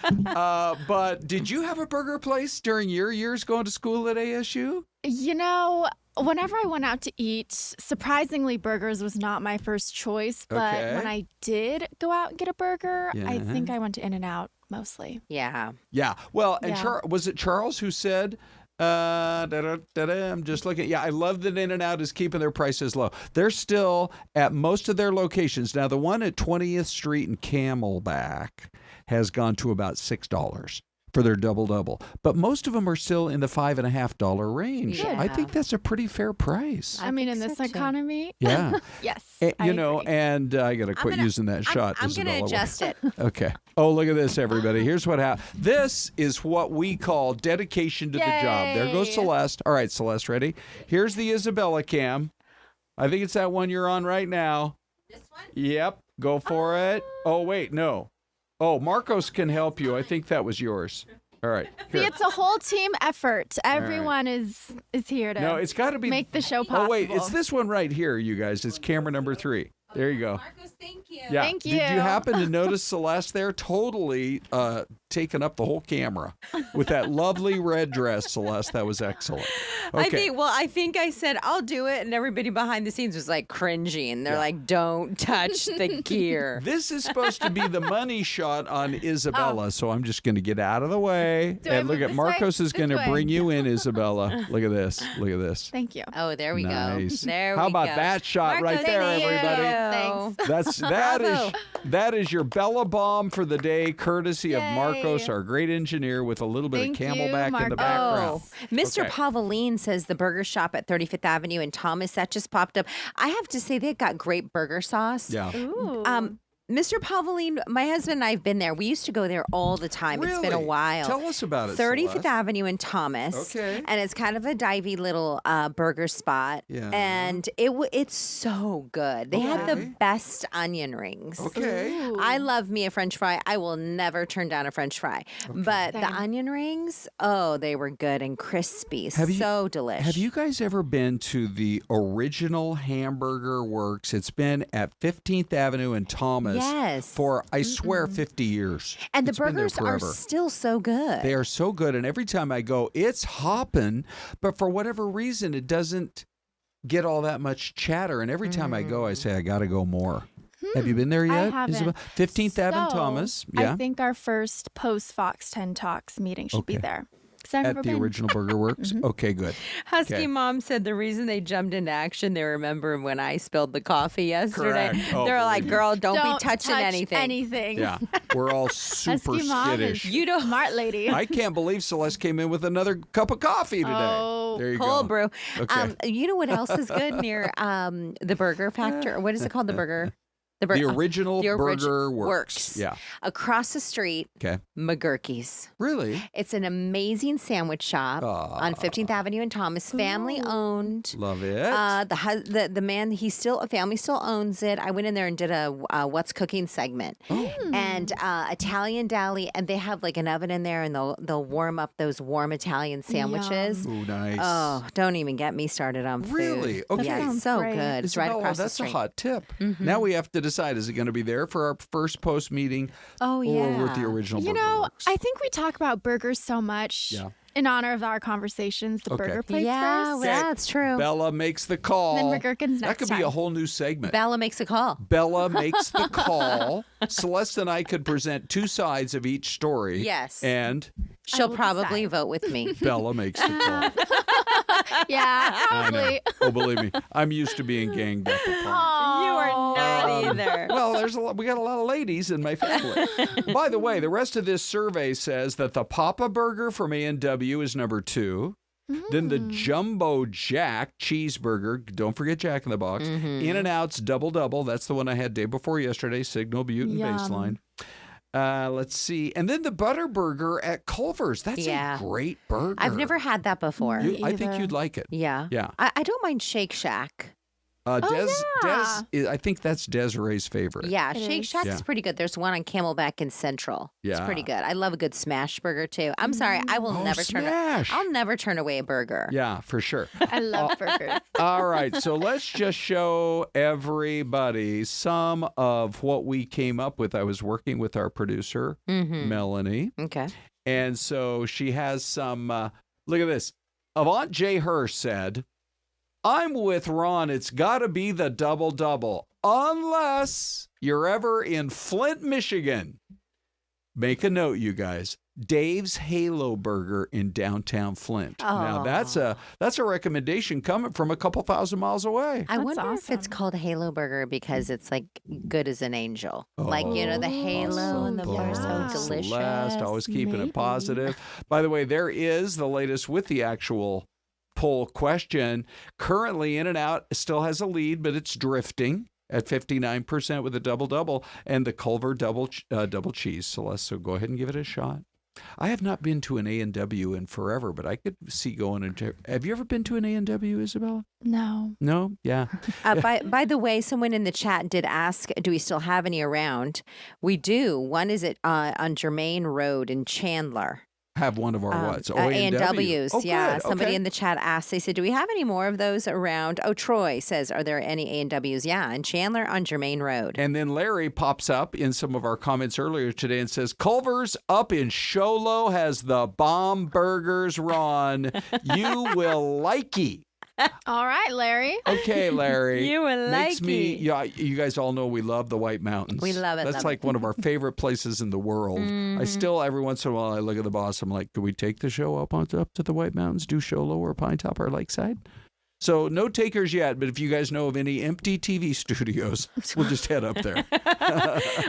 But did you have a burger place during your years going to school at ASU? You know, whenever I went out to eat, surprisingly, burgers was not my first choice. But when I did go out and get a burger, I think I went to In-N-Out mostly. Yeah. Yeah. Well, and was it Charles who said, I'm just looking. Yeah, I love that In-N-Out is keeping their prices low. They're still at most of their locations. Now, the one at 20th Street and Camelback has gone to about $6 for their double-double. But most of them are still in the $5.50 range. Yeah. I think that's a pretty fair price. I mean, in this economy. Yeah. Yes. And, I agree. and I got to quit using that shot. I'm going to Isabella. adjust it. Okay. Oh, look at this, everybody. Here's what happened. This is what we call dedication to the job. There goes Syleste. All right, Syleste, ready? Here's the Isabella cam. I think it's that one you're on right now. This one? Yep. Go for it. Oh, wait, no. Oh, Marcos can help you. I think that was yours. All right. See, it's a whole team effort. Everyone is here to No, it's got to be. make the show possible. Oh, wait. It's this one right here, you guys. It's camera number 3. There you go. Marcos, thank you. Yeah. Thank Did you you. happen to notice Celeste there? Totally taking up the whole camera with that lovely red dress, Celeste. That was excellent. Okay. I think I said I'll do it, and everybody behind the scenes was like cringing. They're like, "Don't touch the gear." This is supposed to be the money shot on Isabella, so I'm just going to get out of the way. Do I And look move at this Marcos way? is going This to way. bring you in, Isabella. Look at this. Look at this. Thank you. Oh, there we Nice. go. There How we go. about that shot right Marcos, there, thank you. everybody? Thanks. That is your Bella bomb for the day, courtesy of Yay. Marcos, our great engineer, with a little bit Thank of you, camelback in the Marcos. background. Mr. Okay. Pavoline says the burger shop at 35th Avenue in Thomas, that just popped up. I have to say, they've got great burger sauce. Yeah. Ooh. Mr. Pavoline, my husband and I have been there. We used to go there all the time. It's been a Really? while. Tell us about it, 35th Celeste. Avenue in Thomas. Okay. And it's kind of a divey little burger spot. Yeah. And it's so good. They have the Okay. best onion rings. Okay. Ooh. I love me a French fry. I will never turn down a French fry. But the Same. onion rings, oh, they were good and crispy. Have you- So delicious. Have you guys ever been to the original Hamburger Works? It's been at 15th Avenue in Thomas Yes. for, I swear, 50 years. And the It's been there burgers are forever. still so good. They are so good. And every time I go, it's hopping. But for whatever reason, it doesn't get all that much chatter. And every time I go, I say, I got to go more. Have you been there yet? I haven't. Isabel? 15th Avenue, So, Thomas. Yeah. I think our first post Fox 10 Talks meeting should be Okay. there. 'Cause I've At never the been. original Burger Works? Okay, good. Husky Okay. Mom said the reason they jumped into action, they remember when I spilled the coffee yesterday. Correct. Oh, They're like, believe me. girl, don't be Don't touching touch anything. Yeah. We're all super Husky Mom skittish. is You don't- smart lady. I can't believe Celeste came in with another cup of coffee today. Oh, there you Cold go. brew. Okay. You know what else is good near the Burger Factory? Or what is it called? The Burger? The original the orig- Burger Works. Works. Yeah. Across the street, Okay. McGurky's. Really? It's an amazing sandwich shop on 15th Avenue in Thomas, family owned. Love it. The man, family still owns it. I went in there and did a what's cooking segment, and Italian deli, and they have like an oven in there, and they'll warm up those warm Italian sandwiches. Ooh, nice. Oh, don't even get me started on food. Really? Okay. Yeah, sounds it's so great. good. It's right Isabella, across the that's street. a hot tip. Now we have to decide, is it going to be there for our first post meeting Oh or yeah. over at the original You Burger know, Works? I think we talk about burgers so much Yeah. in honor of our conversations. The Okay. burger place Yeah, first. well, that's true. Bella makes the call. Then McGurkin's That next could be a time. whole new segment. Bella makes a call. Bella makes the call. Celeste and I could present two sides of each story. Yes. And She'll will probably decide. vote with me. Bella makes the call. Yeah, I know. probably. Oh, believe me, I'm used to being ganged up upon. You are not either. Well, we got a lot of ladies in my family. By the way, the rest of this survey says that the Papa Burger from A&W is number 2. Then the Jumbo Jack cheeseburger, don't forget Jack in the Box. In-N-Out's Double Double, that's the one I had day before yesterday, Signal, Butte, and Yum. Baseline. Let's see. And then the Butter Burger at Culver's. That's Yeah. a great burger. I've never had that before. I think either. you'd like it. Yeah. Yeah. I don't mind Shake Shack. Des, I think that's Desiree's favorite. Yeah, It Shake is. Shack Yeah. is pretty good. There's one on Camelback in Central. It's Yeah. pretty good. I love a good smash burger too. I'm sorry, I will Oh, never smash. I'll never turn away a burger. Yeah, for sure. I love burgers. All right, so let's just show everybody some of what we came up with. I was working with our producer, Melanie, Okay. and so she has some. Look at this. Avant J. Hirsch said, I'm with Ron. It's got to be the double double, unless you're ever in Flint, Michigan. Make a note, you guys. Dave's Halo Burger in downtown Flint. Now that's a recommendation coming from a couple thousand miles away. I That's wonder if it's awesome. called Halo Burger because it's like good as an angel. Like, you know, the halo and the yeah. burger, so delicious. Celeste, always keeping Maybe. it positive. By the way, there is the latest with the actual poll question. Currently, In-N-Out still has a lead, but it's drifting at 59% with a double-double and the Culver double cheese, Celeste. So go ahead and give it a shot. I have not been to an A&W in forever, but I could see going into. Have you ever been to an A&W, Isabella? No. No? Yeah. By the way, someone in the chat did ask, do we still have any around? We do. One is on Germain Road in Chandler. have one of our what's? A&Ws. Oh, yeah. good. Somebody Okay. in the chat asked, they said, do we have any more of those around? Oh, Troy says, are there any A&Ws? Yeah, in Chandler on Germain Road. And then Larry pops up in some of our comments earlier today and says, Culver's up in Show Low has the bomb burgers, Ron. You will likey. All right, Larry. Okay, Larry. You will Makes me, likey. yeah, you guys all know we love the White Mountains. We love it, That's love like it. one of our favorite places in the world. I still, every once in a while, I look at the boss. I'm like, could we take the show up to the White Mountains, do Show Low or Pine Top or Lakeside? So no takers yet, but if you guys know of any empty TV studios, we'll just head up there.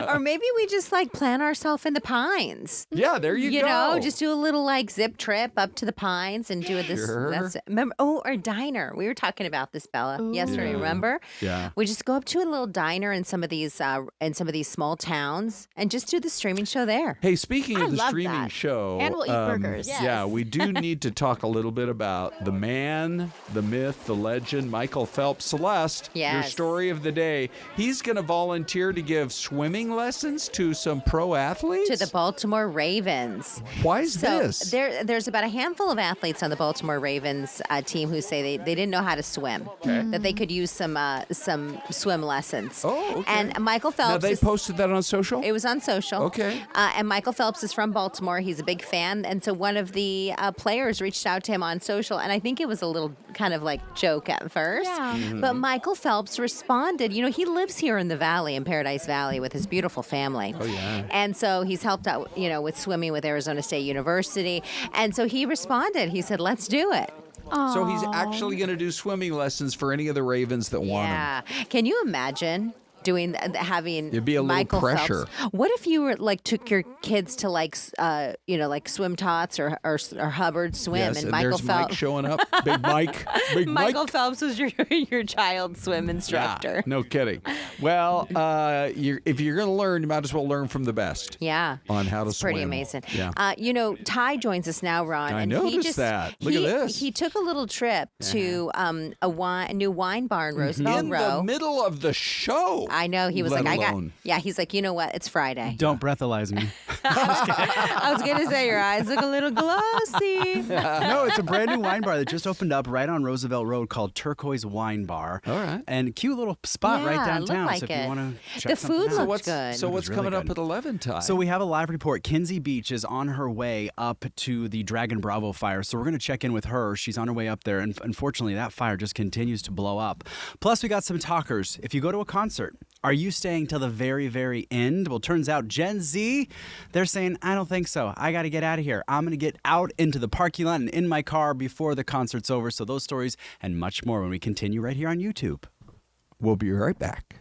Or maybe we just like plant ourselves in the Pines. Yeah, there you go. You know, just do a little like zip trip up to the Pines and do this. Sure. Remember? Oh, our diner. We were talking about this, Bella, yesterday. Yeah. Remember? Yeah. We just go up to a little diner in some of these small towns and just do the streaming show there. Hey, speaking I of the love streaming that. show, And we'll eat burgers. Yeah, we do need to talk a little bit about the man, the myth, the legend, Michael Phelps. Celeste, your Yes. story of the day. He's going to volunteer to give swimming lessons to some pro athletes? To the Baltimore Ravens. Why is So this? there's about a handful of athletes on the Baltimore Ravens team who say they didn't know how to swim, that they could use some swim lessons. Oh, okay. And Michael Phelps. Now, they posted that on social? It was on social. Okay. And Michael Phelps is from Baltimore. He's a big fan. And so one of the players reached out to him on social. And I think it was a little kind of like joke at first. Yeah. But Michael Phelps responded. You know, he lives here in the valley, in Paradise Valley, with his beautiful family. Oh, yeah. And so he's helped out, you know, with swimming with Arizona State University. And so he responded. He said, let's do it. So he's actually going to do swimming lessons for any of the Ravens that want him. Yeah. Can you imagine having It'd be a little Michael pressure. Phelps? What if you were like took your kids to like like swim tots or Hubbard swim Yes, and Michael there's Phelps Mike showing up. Big Mike. Big Michael Mike. Phelps was your child swim instructor. Yeah, no kidding. Well, if you're going to learn, you might as well learn from the best. Yeah. On how to swim. Pretty amazing. Yeah. You know, Ty joins us now, Ron. I and noticed he just, that. Look at this. He took a little trip to a new wine bar in Roosevelt In Row. the middle of the show. I know. He was Let like, alone. he's like, you know what? It's Friday. Don't breathalyze me. I was going to say your eyes look a little glossy. No, it's a brand new wine bar that just opened up right on Roosevelt Road called Turquoise Wine Bar. All right. And cute little spot right Yeah, it looked downtown. like so if it. you want to check The something food out. looks good. So It what's was really coming up good. at 11, Ty? So we have a live report. Kinsey Beach is on her way up to the Dragon Bravo fire. So we're going to check in with her. She's on her way up there. And unfortunately, that fire just continues to blow up. Plus, we got some talkers. If you go to a concert, are you staying till the very, very end? Well, turns out Gen Z, they're saying, I don't think so. I got to get out of here. I'm going to get out into the parking lot and in my car before the concert's over. So those stories and much more when we continue right here on YouTube. We'll be right back.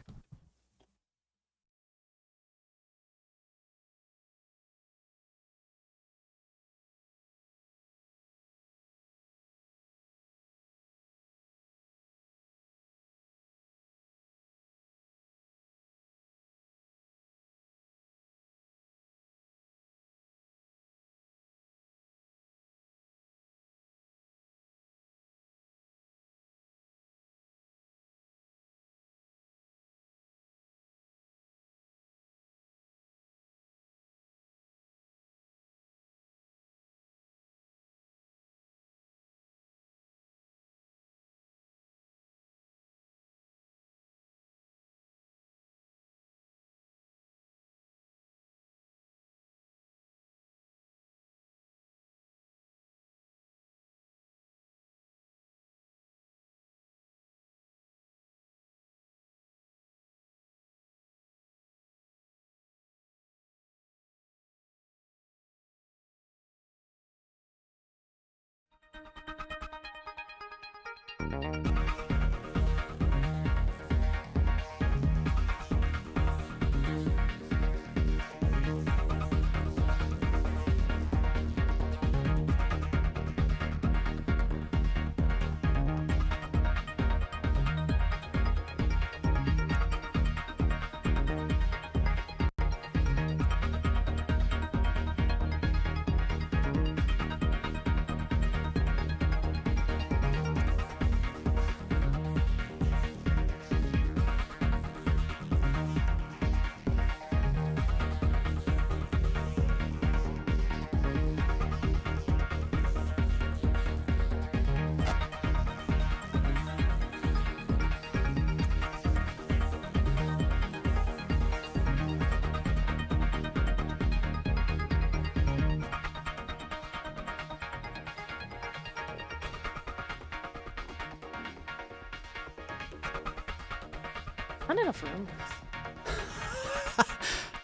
Not enough room.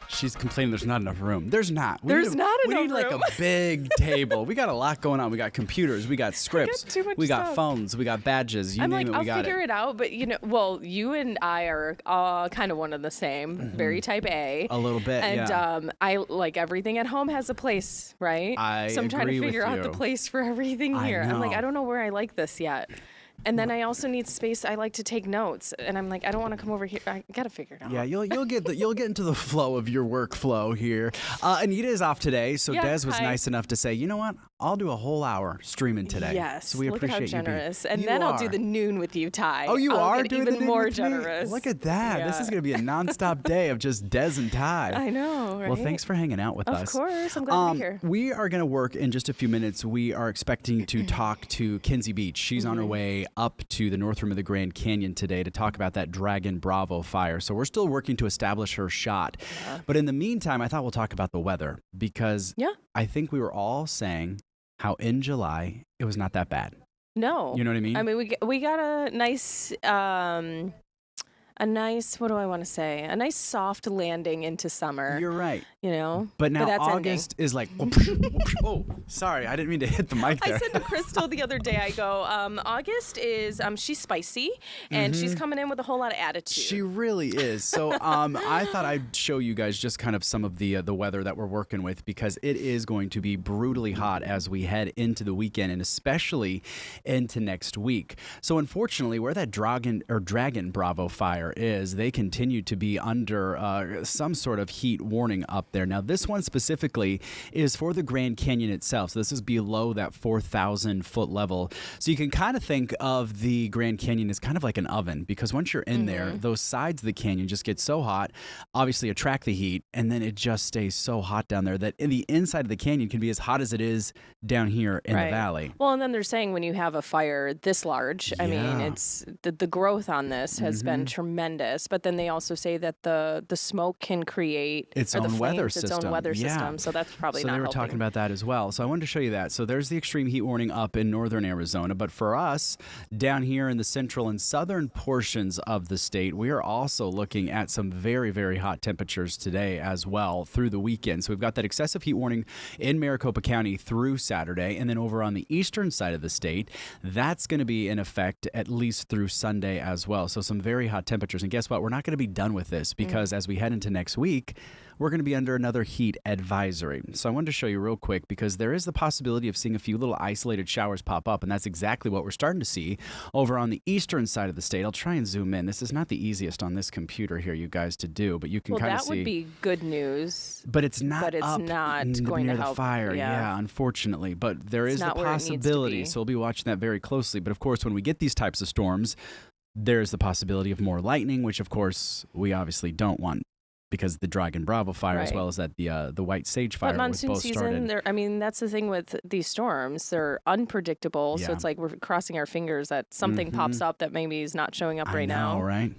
She's complaining there's not enough room. There's not. Not enough We need like room. a big table. We got a lot going on. We got computers. We got scripts. too much we got stuff. phones. We got badges. You I'm name like, it, we I'll got figure it. it out, but you and I are kind of one and the same, very type A. A little bit, and yeah. I like everything at home has a place, right? So I'm trying agree to with figure out the you. place for everything I here. I'm like, know. I don't know where I like this yet. And then I also need space. I like to take notes, and I'm like, I don't want to come over here. I gotta figure it out. Yeah, you'll get into the flow of your workflow here. Anita is off today, so Yeah, Des was hi. nice enough to say, you know what? I'll do a whole hour streaming today. Yes. So we look appreciate at how you being- generous. And You then I'll do are. the noon with you, Ty. Oh, you I'll are get doing even the noon more with me? generous. Look at that. This Yeah. is going to be a nonstop day of just Des and Ty. I know, right? Well, thanks for hanging out with us. Of course. I'm glad to be here. We are going to work in just a few minutes. We are expecting to talk to Kinsey Beach. She's on her way up to the north rim of the Grand Canyon today to talk about that Dragon Bravo fire. So we're still working to establish her shot. But in the meantime, I thought we'll talk about the weather because I think we were all saying how in July it was not that bad. No. You know what I mean? I mean, we got a nice, what do I want to say? A nice soft landing into summer. You're right. You know? But now that's August is like, oh, sorry. I didn't mean to hit the mic there. I said to Crystal the other day, I go, August is, she's spicy, and she's coming in with a whole lot of attitude. She really is. So I thought I'd show you guys just kind of some of the weather that we're working with because it is going to be brutally hot as we head into the weekend and especially into next week. So unfortunately, where that Dragon Bravo fire is, they continue to be under some sort of heat warning up there. Now, this one specifically is for the Grand Canyon itself. So this is below that 4,000 foot level. So you can kind of think of the Grand Canyon as kind of like an oven because once you're in there, those sides of the canyon just get so hot, obviously attract the heat, and then it just stays so hot down there that in the inside of the canyon can be as hot as it is down here in the valley. Well, and then they're saying when you have a fire this large, I mean, it's the growth on this has been tremendous. But then they also say that the smoke can create its own weather system. Its own weather system. So that's probably so not they were helping. talking about that as well. So I wanted to show you that. So there's the extreme heat warning up in northern Arizona. But for us, down here in the central and southern portions of the state, we are also looking at some very, very hot temperatures today as well through the weekend. So we've got that excessive heat warning in Maricopa County through Saturday. And then over on the eastern side of the state, that's going to be in effect at least through Sunday as well. So some very hot temperatures. And guess what? We're not going to be done with this because as we head into next week, we're going to be under another heat advisory. So I wanted to show you real quick because there is the possibility of seeing a few little isolated showers pop up, and that's exactly what we're starting to see over on the eastern side of the state. I'll try and zoom in. This is not the easiest on this computer here, you guys, to do, but you can kind of see. That would be good news. But it's not But it's up not going near to the help. fire. Yeah. Yeah, unfortunately. But there is the not where it needs to possibility. be. So we'll be watching that very closely. But of course, when we get these types of storms, there's the possibility of more lightning, which of course we obviously don't want because the Dragon Bravo fire, as well as that the White Sage fire, But monsoon both season, started. I mean, that's the thing with these storms. They're unpredictable. So Yeah. it's like we're crossing our fingers that something pops up that maybe is not showing up right now. Right?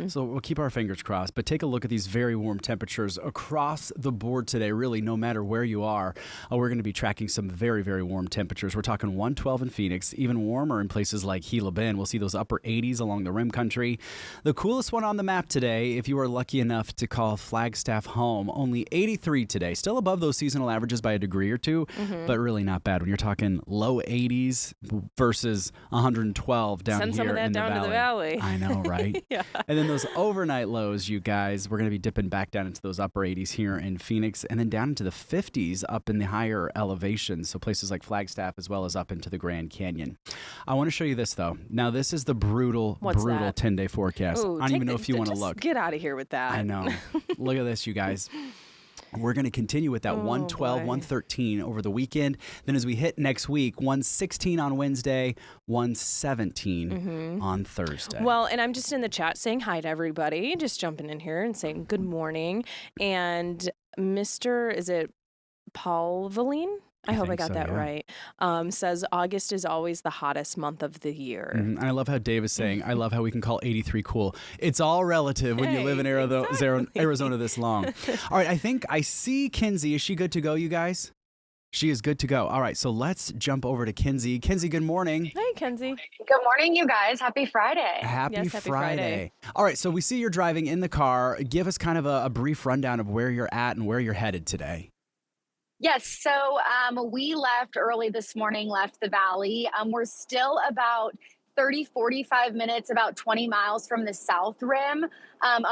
So we'll keep our fingers crossed. But take a look at these very warm temperatures across the board today. Really, no matter where you are, we're going to be tracking some very, very warm temperatures. We're talking 112 in Phoenix, even warmer in places like Gila Bend. We'll see those upper 80s along the rim country. The coolest one on the map today, if you are lucky enough to call Flagstaff home, only 83 today. Still above those seasonal averages by a degree or two, but really not bad when you're talking low 80s versus 112 down Send here some of that in down to the valley. I know, right? Yeah. And then those overnight lows, you guys, we're going to be dipping back down into those upper 80s here in Phoenix and then down into the 50s up in the higher elevations. So places like Flagstaff as well as up into the Grand Canyon. I want to show you this, though. Now, this is the brutal What's that? 10-day forecast. Ooh, I don't even know if you want to just look. Get out of here with that. I know. Look at this, you guys. We're going to continue with that 112, boy. 113 over the weekend. Then as we hit next week, 116 on Wednesday, 117 on Thursday. Well, and I'm just in the chat saying hi to everybody, just jumping in here and saying good morning. And Mr. Is it Paul Valine? I hope I think got so, that yeah. right. Says August is always the hottest month of the year. And I love how Dave is saying, I love how we can call 83 cool. It's all relative when you live in Arizona this long. All right, I think I see Kinsey. Is she good to go, you guys? She is good to go. All right, so let's jump over to Kinsey. Kinsey, good morning. Hey, Kenzie. Good morning, you guys. Happy Friday. Happy Friday. All right, so we see you're driving in the car. Give us kind of a brief rundown of where you're at and where you're headed today. Yes, so we left early this morning, left the valley. We're still about 45 minutes, about 20 miles from the south rim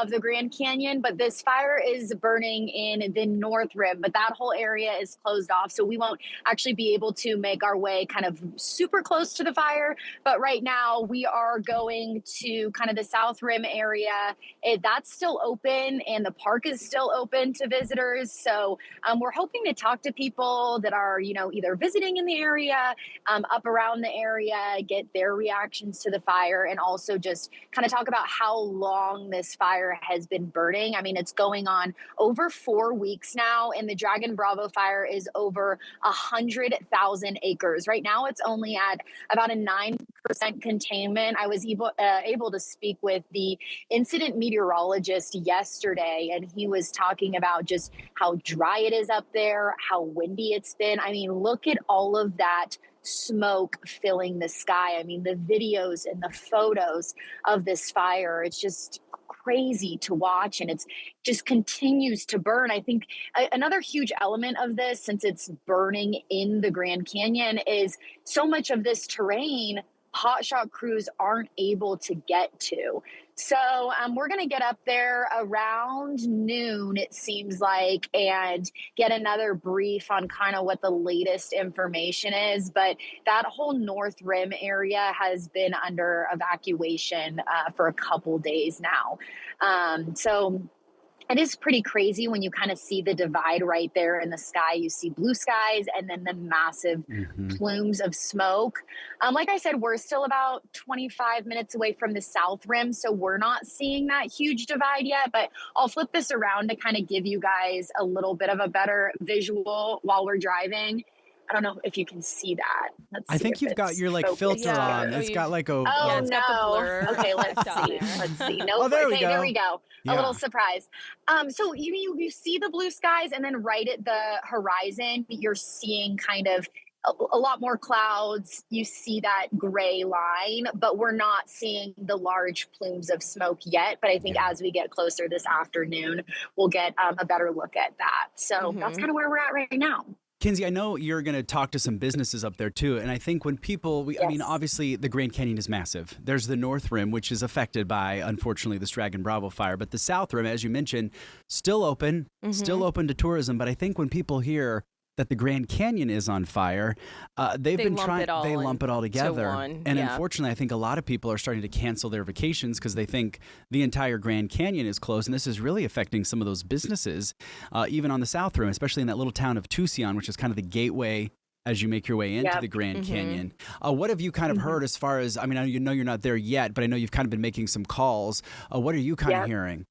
of the Grand Canyon, but this fire is burning in the north rim, but that whole area is closed off, so we won't actually be able to make our way kind of super close to the fire. But right now we are going to kind of the south rim area. That's still open, and the park is still open to visitors, so we're hoping to talk to people that are, either visiting in the area, up around the area, get their reaction to the fire, and also just kind of talk about how long this fire has been burning. I mean, it's going on over 4 weeks now, and the Dragon Bravo fire is over 100,000 acres. Right now, it's only at about a 9% containment. I was able to speak with the incident meteorologist yesterday, and he was talking about just how dry it is up there, how windy it's been. I mean, look at all of that smoke filling the sky. I mean, the videos and the photos of this fire, it's just crazy to watch, and it's just continues to burn. I think another huge element of this, since it's burning in the Grand Canyon, is so much of this terrain hotshot crews aren't able to get to. So we're going to get up there around noon, it seems like, and get another brief on kind of what the latest information is. But that whole North Rim area has been under evacuation for a couple days now. So it is pretty crazy when you kind of see the divide right there in the sky. You see blue skies and then the massive plumes of smoke. Like I said, we're still about 25 minutes away from the south rim, so we're not seeing that huge divide yet, but I'll flip this around to kind of give you guys a little bit of a better visual while we're driving. I don't know if you can see that. I think you've got your filter on. It's got like a... Oh, it's no. got the blur. Okay, let's see. Let's see. No, Oh, there we okay, go. there we go. Yeah. A little surprise. So you see the blue skies, and then right at the horizon, you're seeing kind of a lot more clouds. You see that gray line, but we're not seeing the large plumes of smoke yet. But I think as we get closer this afternoon, we'll get a better look at that. So that's kind of where we're at right now. Kinsey, I know you're going to talk to some businesses up there too, and I think when people, I mean, obviously the Grand Canyon is massive. There's the North Rim, which is affected by, unfortunately, this Dragon Bravo fire, but the South Rim, as you mentioned, still open to tourism. But I think when people hear that the Grand Canyon is on fire, they lump it all together. And unfortunately, I think a lot of people are starting to cancel their vacations because they think the entire Grand Canyon is closed. And this is really affecting some of those businesses, even on the South Rim, especially in that little town of Tucson, which is kind of the gateway as you make your way into the Grand Canyon. What have you kind of heard as far as, I mean, I know you're not there yet, but I know you've kind of been making some calls. What are you kind of hearing?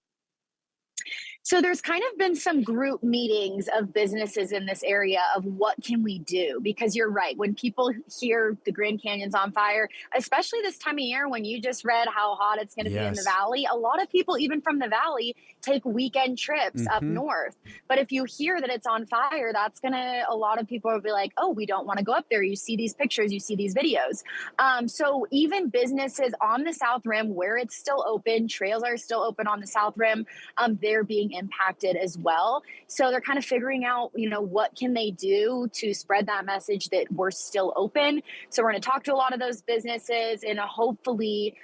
So there's kind of been some group meetings of businesses in this area of what can we do? Because you're right, when people hear the Grand Canyon's on fire, especially this time of year when you just read how hot it's going to be in the valley, a lot of people, even from the valley, take weekend trips up north. But if you hear that it's on fire, that's going to, a lot of people will be like, oh, we don't want to go up there. You see these pictures, you see these videos. So even businesses on the South Rim where it's still open, trails are still open on the South Rim, they're being impacted as well. So they're kind of figuring out, what can they do to spread that message that we're still open. So we're going to talk to a lot of those businesses and hopefully,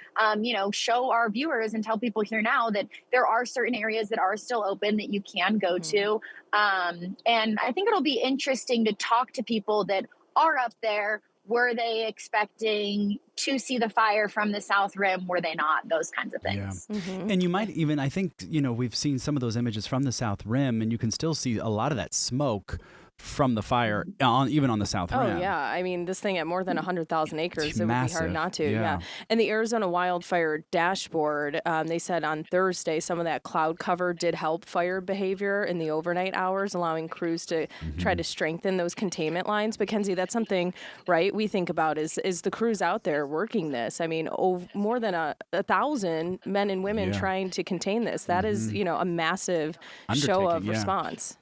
show our viewers and tell people here now that there are certain areas that are still open that you can go to. And I think it'll be interesting to talk to people that are up there. Were they expecting to see the fire from the South Rim? Were they not? Those kinds of things. And you might even, I think, we've seen some of those images from the South Rim, and you can still see a lot of that smoke from the fire, even on the South Rim. Oh, yeah. I mean, this thing at more than 100,000 acres, it's it massive. would be hard not to. Yeah. And the Arizona Wildfire Dashboard, they said on Thursday some of that cloud cover did help fire behavior in the overnight hours, allowing crews to try to strengthen those containment lines. But Kenzie, that's something, right, we think about is the crews out there working this. I mean, more than 1,000 men and women trying to contain this. That is, a massive show of response.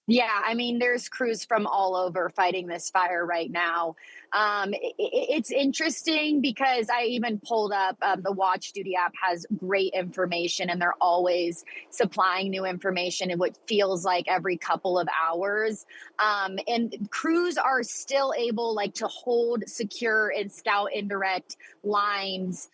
Yeah, I mean, there's crews from all over fighting this fire right now. It's interesting because I even pulled up the Watch Duty app has great information, and they're always supplying new information in what feels like every couple of hours. And crews are still able like to hold, secure, and scout indirect lines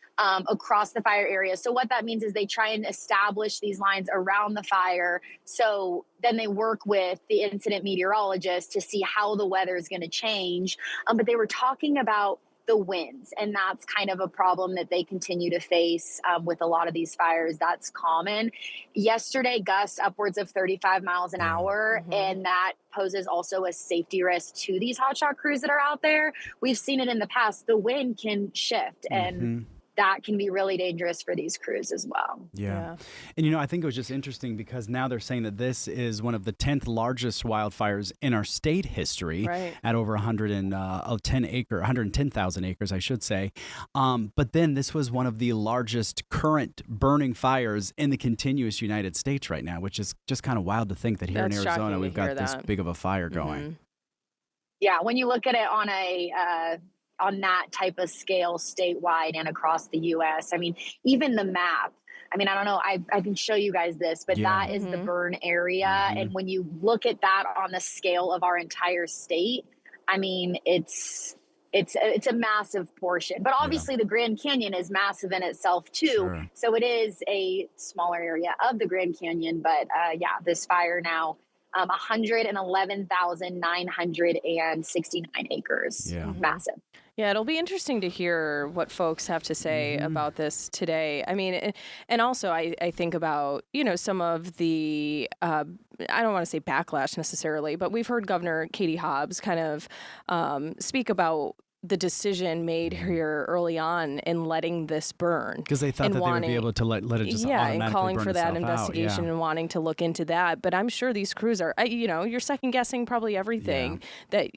across the fire area. So what that means is they try and establish these lines around the fire. So then they work with the incident meteorologist to see how the weather is going to change. But they were talking about the winds, and that's kind of a problem that they continue to face with a lot of these fires. That's common. Yesterday, gusts upwards of 35 miles an hour, and that poses also a safety risk to these hotshot crews that are out there. We've seen it in the past. The wind can shift, and that can be really dangerous for these crews as well. Yeah. And, I think it was just interesting because now they're saying that this is one of the 10th largest wildfires in our state history at over 110,000 acres, I should say. But then this was one of the largest current burning fires in the continuous United States right now, which is just kind of wild to think that here in Arizona we've got this big of a fire going. Yeah, when you look at it on that type of scale statewide and across the U.S. I mean, even the map, I don't know, I can show you guys this, but that is the burn area. And when you look at that on the scale of our entire state, I mean, it's a massive portion. But obviously the Grand Canyon is massive in itself too. Sure. So it is a smaller area of the Grand Canyon. But this fire now, 111,969 acres. Massive. Yeah, it'll be interesting to hear what folks have to say about this today. I mean, and also I think about, some of the, I don't want to say backlash necessarily, but we've heard Governor Katie Hobbs kind of speak about the decision made here early on in letting this burn. Because they thought that they would be able to let it just automatically and calling burn for that itself investigation out. and wanting to look into that. But I'm sure these crews are, you're second guessing probably everything that,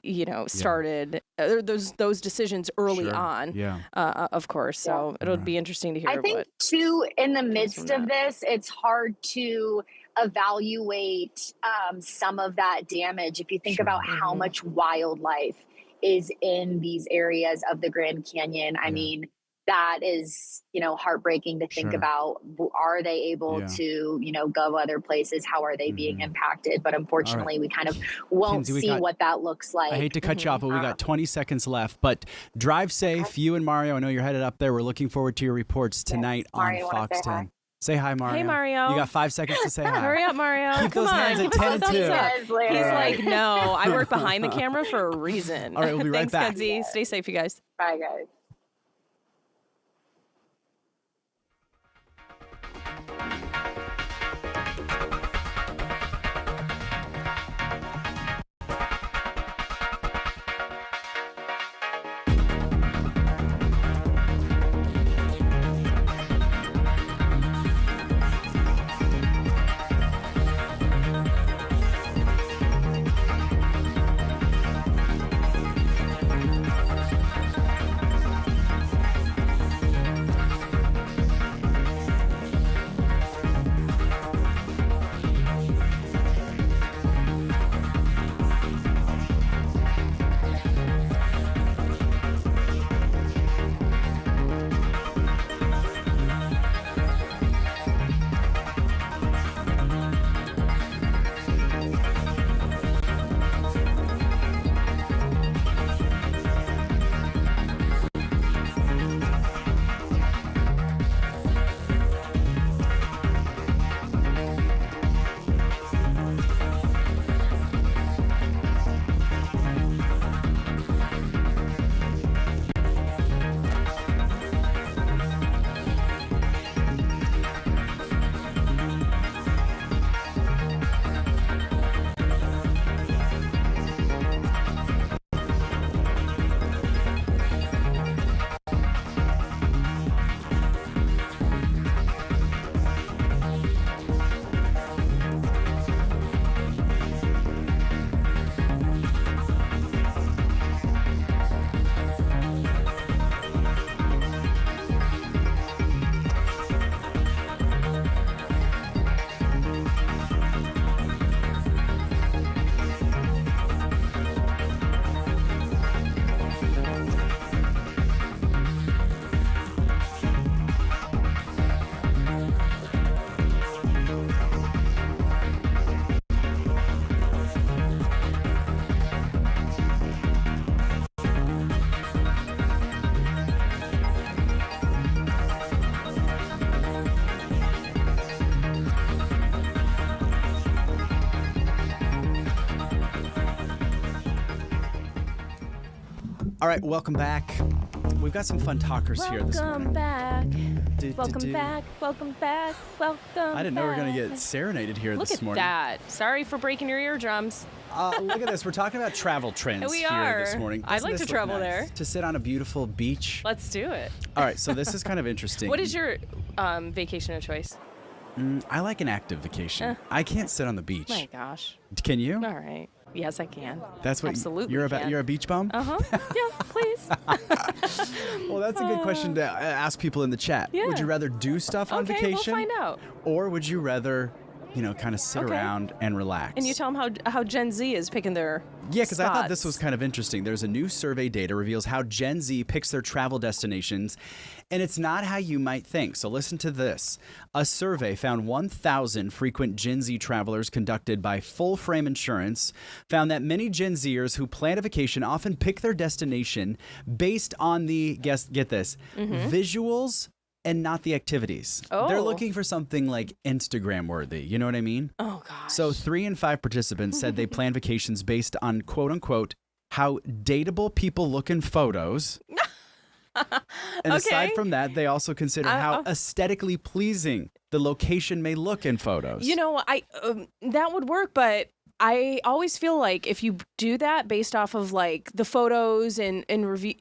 started those decisions early on, of course. So it'll be interesting to hear. I think too, in the midst of this, it's hard to evaluate some of that damage. If you think about how much wildlife is in these areas of the Grand Canyon. I mean, that is, heartbreaking to think about. Are they able to, go other places? How are they being impacted? But unfortunately, we kind of won't see what that looks like. I hate to cut you off, but we got 20 seconds left. But drive safe. You and Mario, I know you're headed up there. We're looking forward to your reports tonight on Fox 10. Say hi, Mario. Hey, Mario. You got 5 seconds to say hi. Hurry up, Mario. Keep those hands at 10 and 2. He's like, no, I work behind the camera for a reason. All right, we'll be right back. Thanks, Kenzie. Stay safe, you guys. Bye, guys. All right, welcome back. We've got some fun talkers here this morning. Welcome back. Welcome back. Welcome back. Welcome I didn't know we were going to back. get serenaded here Look this at morning. that. Sorry for breaking your eardrums. Look at this. We're talking about travel trends We here are. this morning. I'd Doesn't like this to look travel nice? there. To sit on a beautiful beach. Let's do it. All right, so this is kind of interesting. What is your vacation of choice? I like an active vacation. I can't sit on the beach. My gosh. Can you? All right. Yes, I can. That's what Absolutely you're can. You're a beach bum? Uh-huh. Yeah, please. Well, that's a good question to ask people in the chat. Yeah. Would you rather do stuff on Okay, vacation? we'll find out. Or would you rather, kind of sit Okay. around and relax? And you tell them how Gen Z is picking their Yeah, because I thought this spots. was kind of interesting. There's a new survey data reveals how Gen Z picks their travel destinations, and it's not how you might think. So listen to this. A survey found 1,000 frequent Gen Z travelers conducted by Full Frame Insurance found that many Gen Zers who plan a vacation often pick their destination based on the, get this, visuals and not the activities. They're Oh. looking for something like Instagram worthy. You know what I mean? Oh, gosh. So 3 in 5 participants said they plan vacations based on quote unquote how dateable people look in photos. And aside Okay. from that, they also consider how aesthetically pleasing the location may look in photos. You know, that would work, but I always feel like if you do that based off of like the photos and review,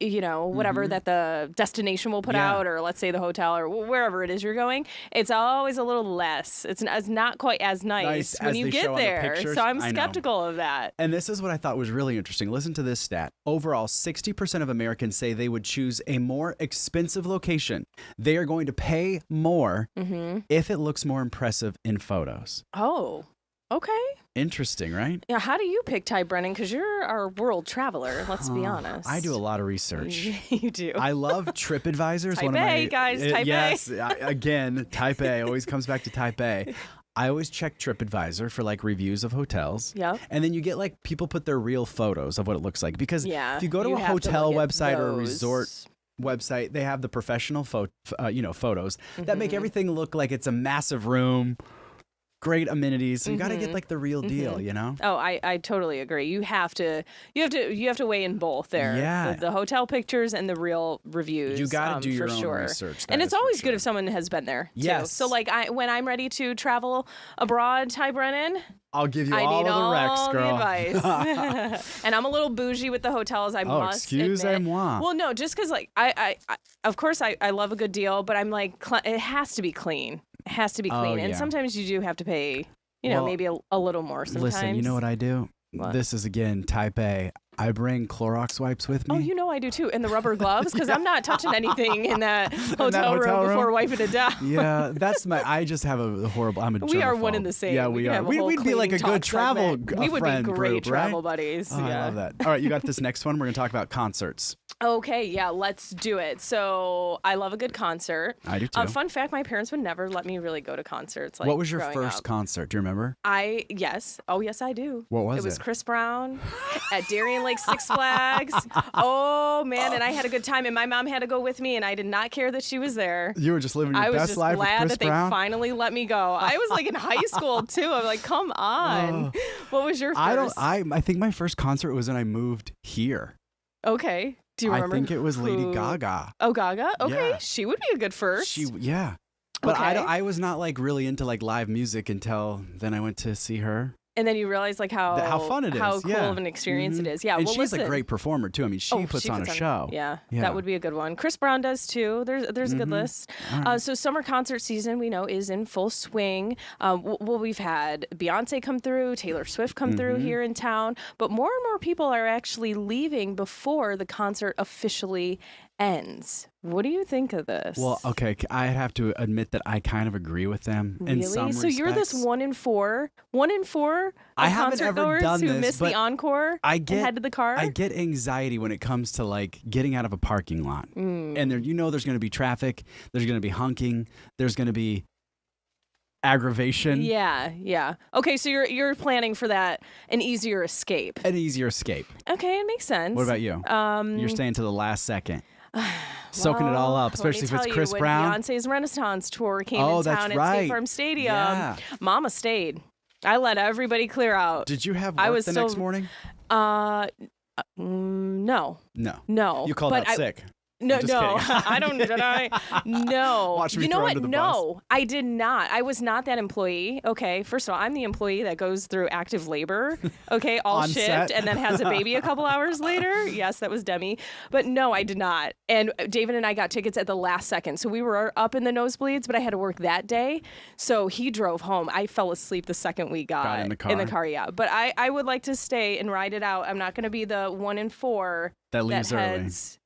whatever that the destination will put Yeah. out, or let's say the hotel or wherever it is you're going, it's always a little less. It's not quite as nice when as you they get show on the there. pictures. So I'm I know. skeptical of that. And this is what I thought was really interesting. Listen to this stat. Overall, 60% of Americans say they would choose a more expensive location. They are going to pay more if it looks more impressive in photos. Oh, okay. Interesting, right? Yeah. How do you pick Ty Brennan? Because you're our world traveler. Let's be honest. I do a lot of research. You do. I love TripAdvisor. Type One of my, A, guys, type A. Yes, again, type A. Always comes back to type A. I always check TripAdvisor for like reviews of hotels. Yeah. And then you get like people put their real photos of what it looks like. Because if you go to you a have to hotel look at website or a those. resort website, they have the professional photos that make everything look like it's a massive room. Great amenities. So you got to get like the real deal, you know? Oh, I totally agree. You have to weigh in both there. Yeah. The hotel pictures and the real reviews. You got to do your for own sure. research. And that it's is for always sure. good if someone has been there. Too. Yes. So like when I'm ready to travel abroad, Ty Brennan, I'll give you I all need of the all recs, girl. the advice. And I'm a little bougie with the hotels. I must admit. Excusez-moi. Well, no, just because like I of course I love a good deal, but I'm like it has to be clean. It has to be clean. And yeah. sometimes you do have to pay. Well, Maybe a little more sometimes. Listen, you know what I do? What? This is, again, type A. I bring Clorox wipes with me. Oh, you know I do too. And the rubber gloves, because I'm not touching anything in that hotel hotel room before room? wiping it down. Yeah, that's I just have a horrible, I'm a We are one germaphobe. and the same. Yeah, We we can are. have a whole We'd be like a cleaning good talk travel segment. We would friend be great group, travel right? buddies. Oh, yeah. I love that. All right, you got this next one. We're going to talk about concerts. Okay, yeah, let's do it. So I love a good concert. I do too. Fun fact, my parents would never let me really go to concerts. Like, what was your growing first up. concert? Do you remember? Yes, I do. What was it? Was it? Chris Brown at Darien Lake Six Flags. Oh man, and I had a good time, and my mom had to go with me, and I did not care that she was there. You were just living your I was best just life with glad Chris that they Brown? finally let me go. I was like in high school too. I'm like, come on. What was your first? I think my first concert was when I moved here. Okay. Do you remember? I think it was Lady who- Gaga. Oh, Gaga. Okay, Yeah. she would be a good first. Yeah. But Okay. I was not like really into like live music until then I went to see her. And then you realize like how fun it is. how cool yeah. of an experience it is. Yeah, And well, she's listen. a great performer too. I mean, she puts on a show. Yeah, that would be a good one. Chris Brown does too. There's a good list. So summer concert season we know is in full swing. We've had Beyonce come through, Taylor Swift come through here in town, but more and more people are actually leaving before the concert officially ends. What do you think of this? Well, okay, I have to admit that I kind of agree with them in some Really? So you're this respects. 1 in 4 of I haven't concert ever goers done who this, missed but the encore and head to the car? I get anxiety when it comes to like getting out of a parking lot. And there, there's going to be traffic, there's going to be honking, there's going to be aggravation. Yeah. Okay, so you're planning for that, an easier escape. An easier escape. Okay, it makes sense. What about you? You're staying to the last second. Soaking it all up, especially if it's Chris when Brown. Beyonce's Renaissance tour came Oh, in that's town at right. State Farm Stadium. Yeah. Mama stayed. I let everybody clear out. Did you have I work was the still- next morning? No. No. You called out sick. No, I'm just kidding. I don't. Did I? No. Watch me You know throw what? under the No, I did not. I was not that employee. Okay, first of all, I'm the employee that goes through active labor. Okay, all On shift set. and then has a baby a couple hours later. Yes, that was Demi. But no, I did not. And David and I got tickets at the last second, so we were up in the nosebleeds. But I had to work that day, so he drove home. I fell asleep the second we got in the car. yeah. But I would like to stay and ride it out. I'm not going to be the 1 in 4 That leaves early. heads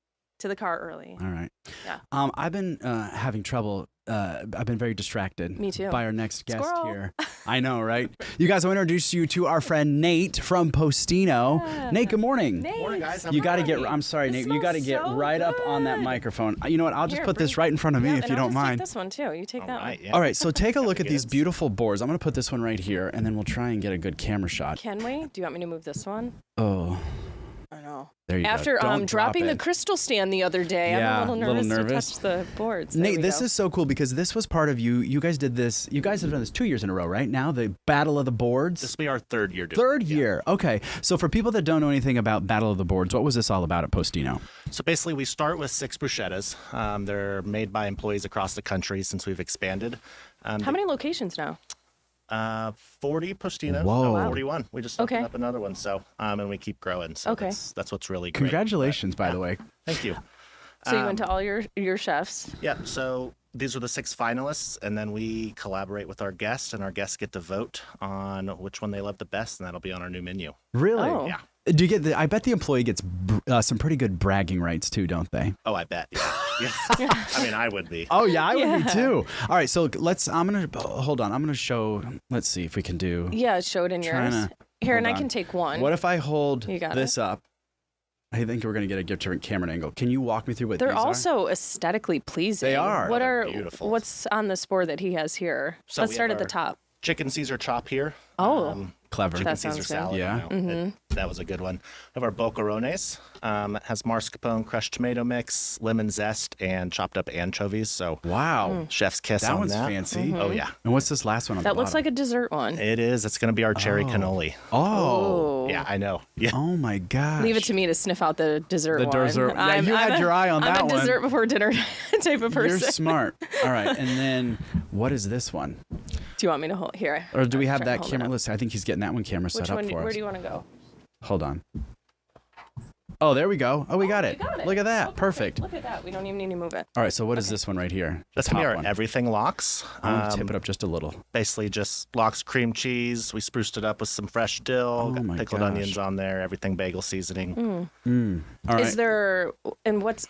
to the car early. All right. Yeah. I've been having trouble. I've been very distracted. Me too. By our next guest Squirrel. here. I know, right? You guys, I want to introduce you to our friend Nate from Postino. Yeah. Nate, good morning. Nate. Morning, guys. You got to get. Hi. I'm sorry, This Nate. You got to smells get so right up on that good. microphone. You know what? I'll just Here, put this bring- right in front of me Yeah, if and you I'll don't just mind. Take this one too. You take All that right, one. yeah. All right, so take a look at It these is. beautiful boards. I'm going to put this one right here, and then we'll try and get a good camera shot. Can we? Do you want me to move this one? Oh, I know. there you After go. Don't drop dropping the it. crystal stand the other day, Yeah, I'm a little little nervous nervous. to touch the boards. There Nate, we this go. is so cool because this was part of you. You guys did this. You guys have done this 2 years in a row, right? Now the Battle of the Boards. This will be our third year doing Third it, yeah. year. Okay. So for people that don't know anything about Battle of the Boards, what was this all about at Postino? So basically, we start with 6 bruschettas. They're made by employees across the country since we've expanded. How many locations now? 40 Postinos. Whoa. No, 41. We just opened Okay. up another one. So, and we keep growing. So Okay. that's what's really great. Congratulations, by the way. Thank you. So you went to all your chefs. Yeah. So these are the 6 finalists, and then we collaborate with our guests, and our guests get to vote on which one they love the best, and that'll be on our new menu. Really? Oh. Yeah. Do you get I bet the employee gets some pretty good bragging rights too, don't they? Oh, I bet. Yeah. Yeah. I mean, I would be. Oh yeah, I would be too. All right, so I'm gonna hold on. I'm gonna show. Let's see if we can do. Yeah, show it in yours. Tryna- Here, and hold I on. can take one. What if I hold You got this up? I think we're gonna get a different camera angle. Can you walk me through what They're these are? also aesthetically pleasing. They are. What They're are beautiful. What's on this board that he has here? So Let's we start have at the our top. Chicken Caesar chop here. Oh. Clever. Chicken That Caesar sounds good. salad. Yeah. You know, that was a good one. We have our bocarones. It has mascarpone, crushed tomato mix, lemon zest, and chopped up anchovies. So Wow. chef's kiss That on one's that. fancy. Oh yeah, And what's this last one on That the looks like bottom? a dessert one. it is. It's going to be our cherry cannoli. Oh. Yeah, I know. Yeah. Oh my gosh. Leave it to me to sniff out the dessert The one. dessert- yeah, you had your eye on that I'm a one. dessert before dinner type of person. You're smart. All right, and then what is this one? Do you want me to hold here? Or do we I'll have try to that hold it camera? up. Listen, I think he's getting that one camera set Which up one? for Where us. do you want to go? Hold on. Oh, there we go. Oh, we got it. got it. Look at that. Okay, Perfect. Look at that. We don't even need to move it. All right, so what is this one right here? The That's going to top be our one. everything lox. I'm going to tip it up just a little. Basically just lox cream cheese. We spruced it up with some fresh dill, Oh got my pickled gosh. onions on there, everything bagel seasoning. All right. Is there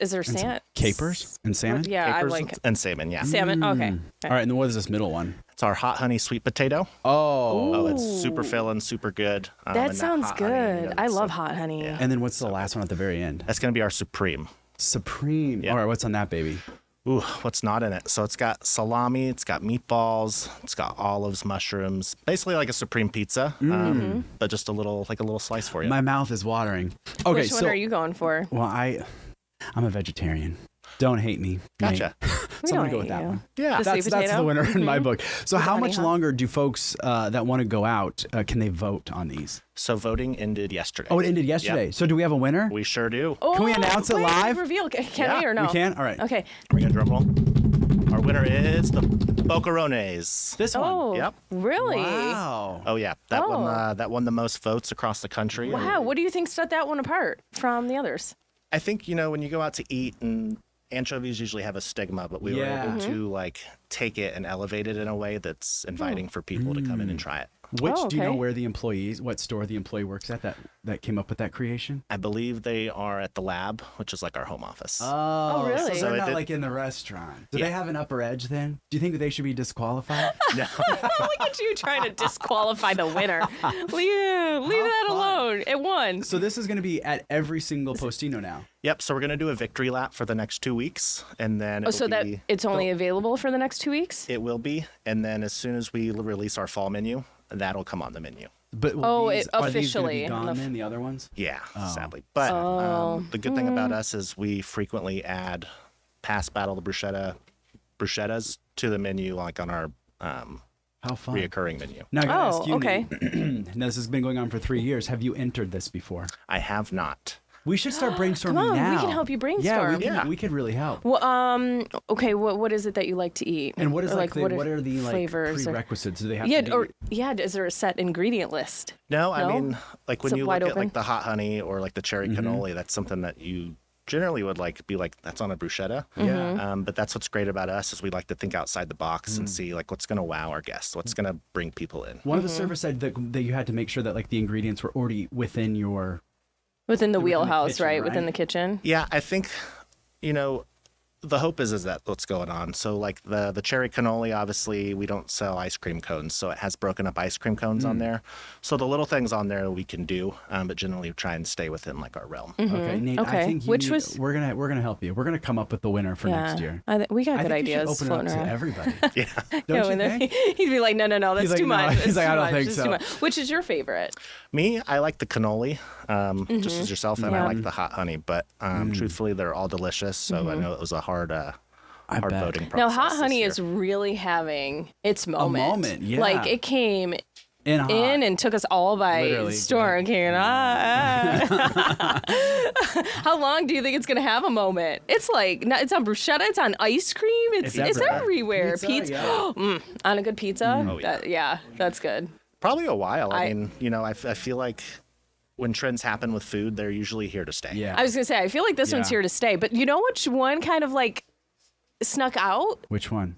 is there salmon? capers and salmon? Yeah, Capers I like and salmon, yeah. salmon. Okay. All right, and then what is this middle one? It's our hot honey sweet potato. Oh. Oh, it's super filling, super good. That and sounds hot good. honey, you know, I that's love so- hot honey. Yeah. And then what's the last one at the very end? That's going to be our supreme. Supreme. Yeah. All right, what's on that baby? Ooh, what's not in it? So it's got salami, it's got meatballs, it's got olives, mushrooms, basically like a supreme pizza, but just a little slice for you. My mouth is watering. Okay, Which one so are you going for? well, I'm a vegetarian. Don't hate me. Gotcha. Nate. We So I'm don't gonna go with hate that you. one. Yeah. The That's sweet the potato? winner in my book. So With how the much honey, huh? longer do folks that want to go out can they vote on these? So voting ended yesterday. Oh, it ended yesterday. So do we have a winner? We sure do. Oh, we announce it wait, live? Reveal. Can Yeah, we or no? We can? All right. Okay. We're going to drum roll. Our winner is the Bocarones. This one. Oh, Yep. really? Wow. Oh yeah, that won the most votes across the country. Wow. What do you think set that one apart from the others? I think when you go out to eat, and anchovies usually have a stigma, but we were able to like take it and elevate it in a way that's inviting for people to come in and try it. Which Oh, do you know okay. where the employees, what store the employee works at that came up with that creation? I believe they are at the lab, which is like our home office. Oh, really? So So they're it not did- like in the restaurant. Do Yeah. they have an upper edge then? Do you think that they should be disqualified? No. Look at you trying to disqualify the winner. Leave that alone. It won. So this is going to be at every single Postino now. Yep. So we're gonna do a victory lap for the next 2 weeks, and then Oh, so that be, it's only available for the next 2 weeks? it will be, and then as soon as we release our fall menu, that'll come on the menu. But will Oh, these, it are these officially gonna on be gone the then, the other ones? Yeah, Oh. sadly. But the good thing Mm. about us is we frequently add past Battle of bruschettas to the menu, like on our How fun. reoccurring menu. Now I gotta Oh, ask you, okay. Nate, now this has been going on for 3 years. Have you entered this before? I have not. We should start brainstorming Come on, now. we can help you brainstorm. We could really help. Well, okay. What is it that you like to eat? And what is Or, what are the flavors prerequisites? Do they have yeah, to be? is there a set ingredient list? No, I mean, like when Is it you wide look at open? like the hot honey or like the cherry cannoli, that's something that you generally would be like, that's on a bruschetta. Yeah. But that's what's great about us is we like to think outside the box and see like what's going to wow our guests, what's going to bring people in. One of the servers said that you had to make sure that like the ingredients were already within the wheelhouse, kitchen, right? right? Within the kitchen. Yeah, I think, the hope is that what's going on. So like the cherry cannoli, obviously we don't sell ice cream cones, so it has broken up ice cream cones on there. So the little things on there we can do, but generally try and stay within like our realm. Okay, Nate. Okay. I think we're gonna help you. We're gonna come up with the winner for next year. We got I good think you should ideas open it up floating to around. everybody. Yeah. Don't you think? He'd be like, no, that's He's like, too no. much. He's like, I don't think It's so. too much. Which is your favorite? Me, I like the cannoli, just as yourself, and I Yeah. like the hot honey. But truthfully, they're all delicious. So I know it was a hard bet. voting process. Now, hot honey this year. is really having its moment. moment, yeah. Like it came In hot. in and took us all by Literally, storm. How long do you think it's gonna have a moment? It's like it's on bruschetta, it's on ice cream, it's everywhere. Pizza, yeah. On a good pizza. Oh, yeah. That's good. Probably a while. I mean, I feel like when trends happen with food, they're usually here to stay. Yeah. I was gonna say I feel like this one's Yeah. here to stay. But you know which one kind of like snuck out? Which one?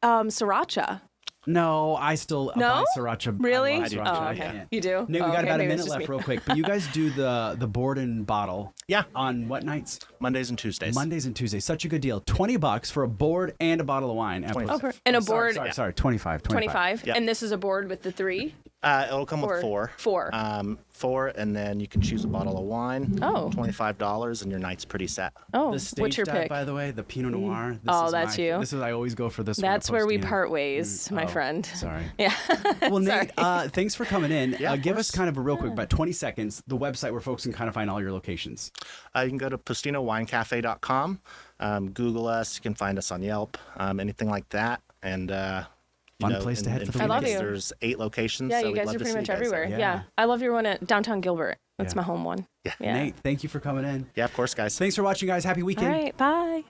Sriracha. No, I still No? buy sriracha. Really? I love sriracha. Oh, I okay. can't. You do? Nate, we Oh, got okay, about a maybe minute it's just left me. real quick. But you guys do the board and bottle. Yeah. On what nights? Mondays and Tuesdays. Mondays and Tuesdays. Such a good deal. $20 for a board and a bottle of wine. And a board. Sorry, 25. 25. Yep. And this is a board with the 3? It'll come with four. 4. 4, and then you can choose a bottle of wine. Oh. $25, and your night's pretty set. Oh, The stage what's your dive, pick? by the way, the Pinot Noir. This Oh, is that's you? This is I always go for this one. That's where we Postino. part ways, my friend. Sorry. Yeah. Well, Nate, thanks for coming in. Yeah, of give us course. kind of a real quick, about 20 seconds, the website where folks can kind of find all your locations. You can go to PostinoWineCafe.com. Google us. You can find us on Yelp, anything like that. And Fun place to head for the I love Phoenix, you. There's 8 locations. Yeah, so you we'd guys love are to pretty see much you guys there. everywhere. Yeah. Yeah. I love your one at downtown Gilbert. That's Yeah. my home one. Yeah. Nate, thank you for coming in. Yeah, of course, guys. Thanks for watching, guys. Happy All weekend. right. Bye.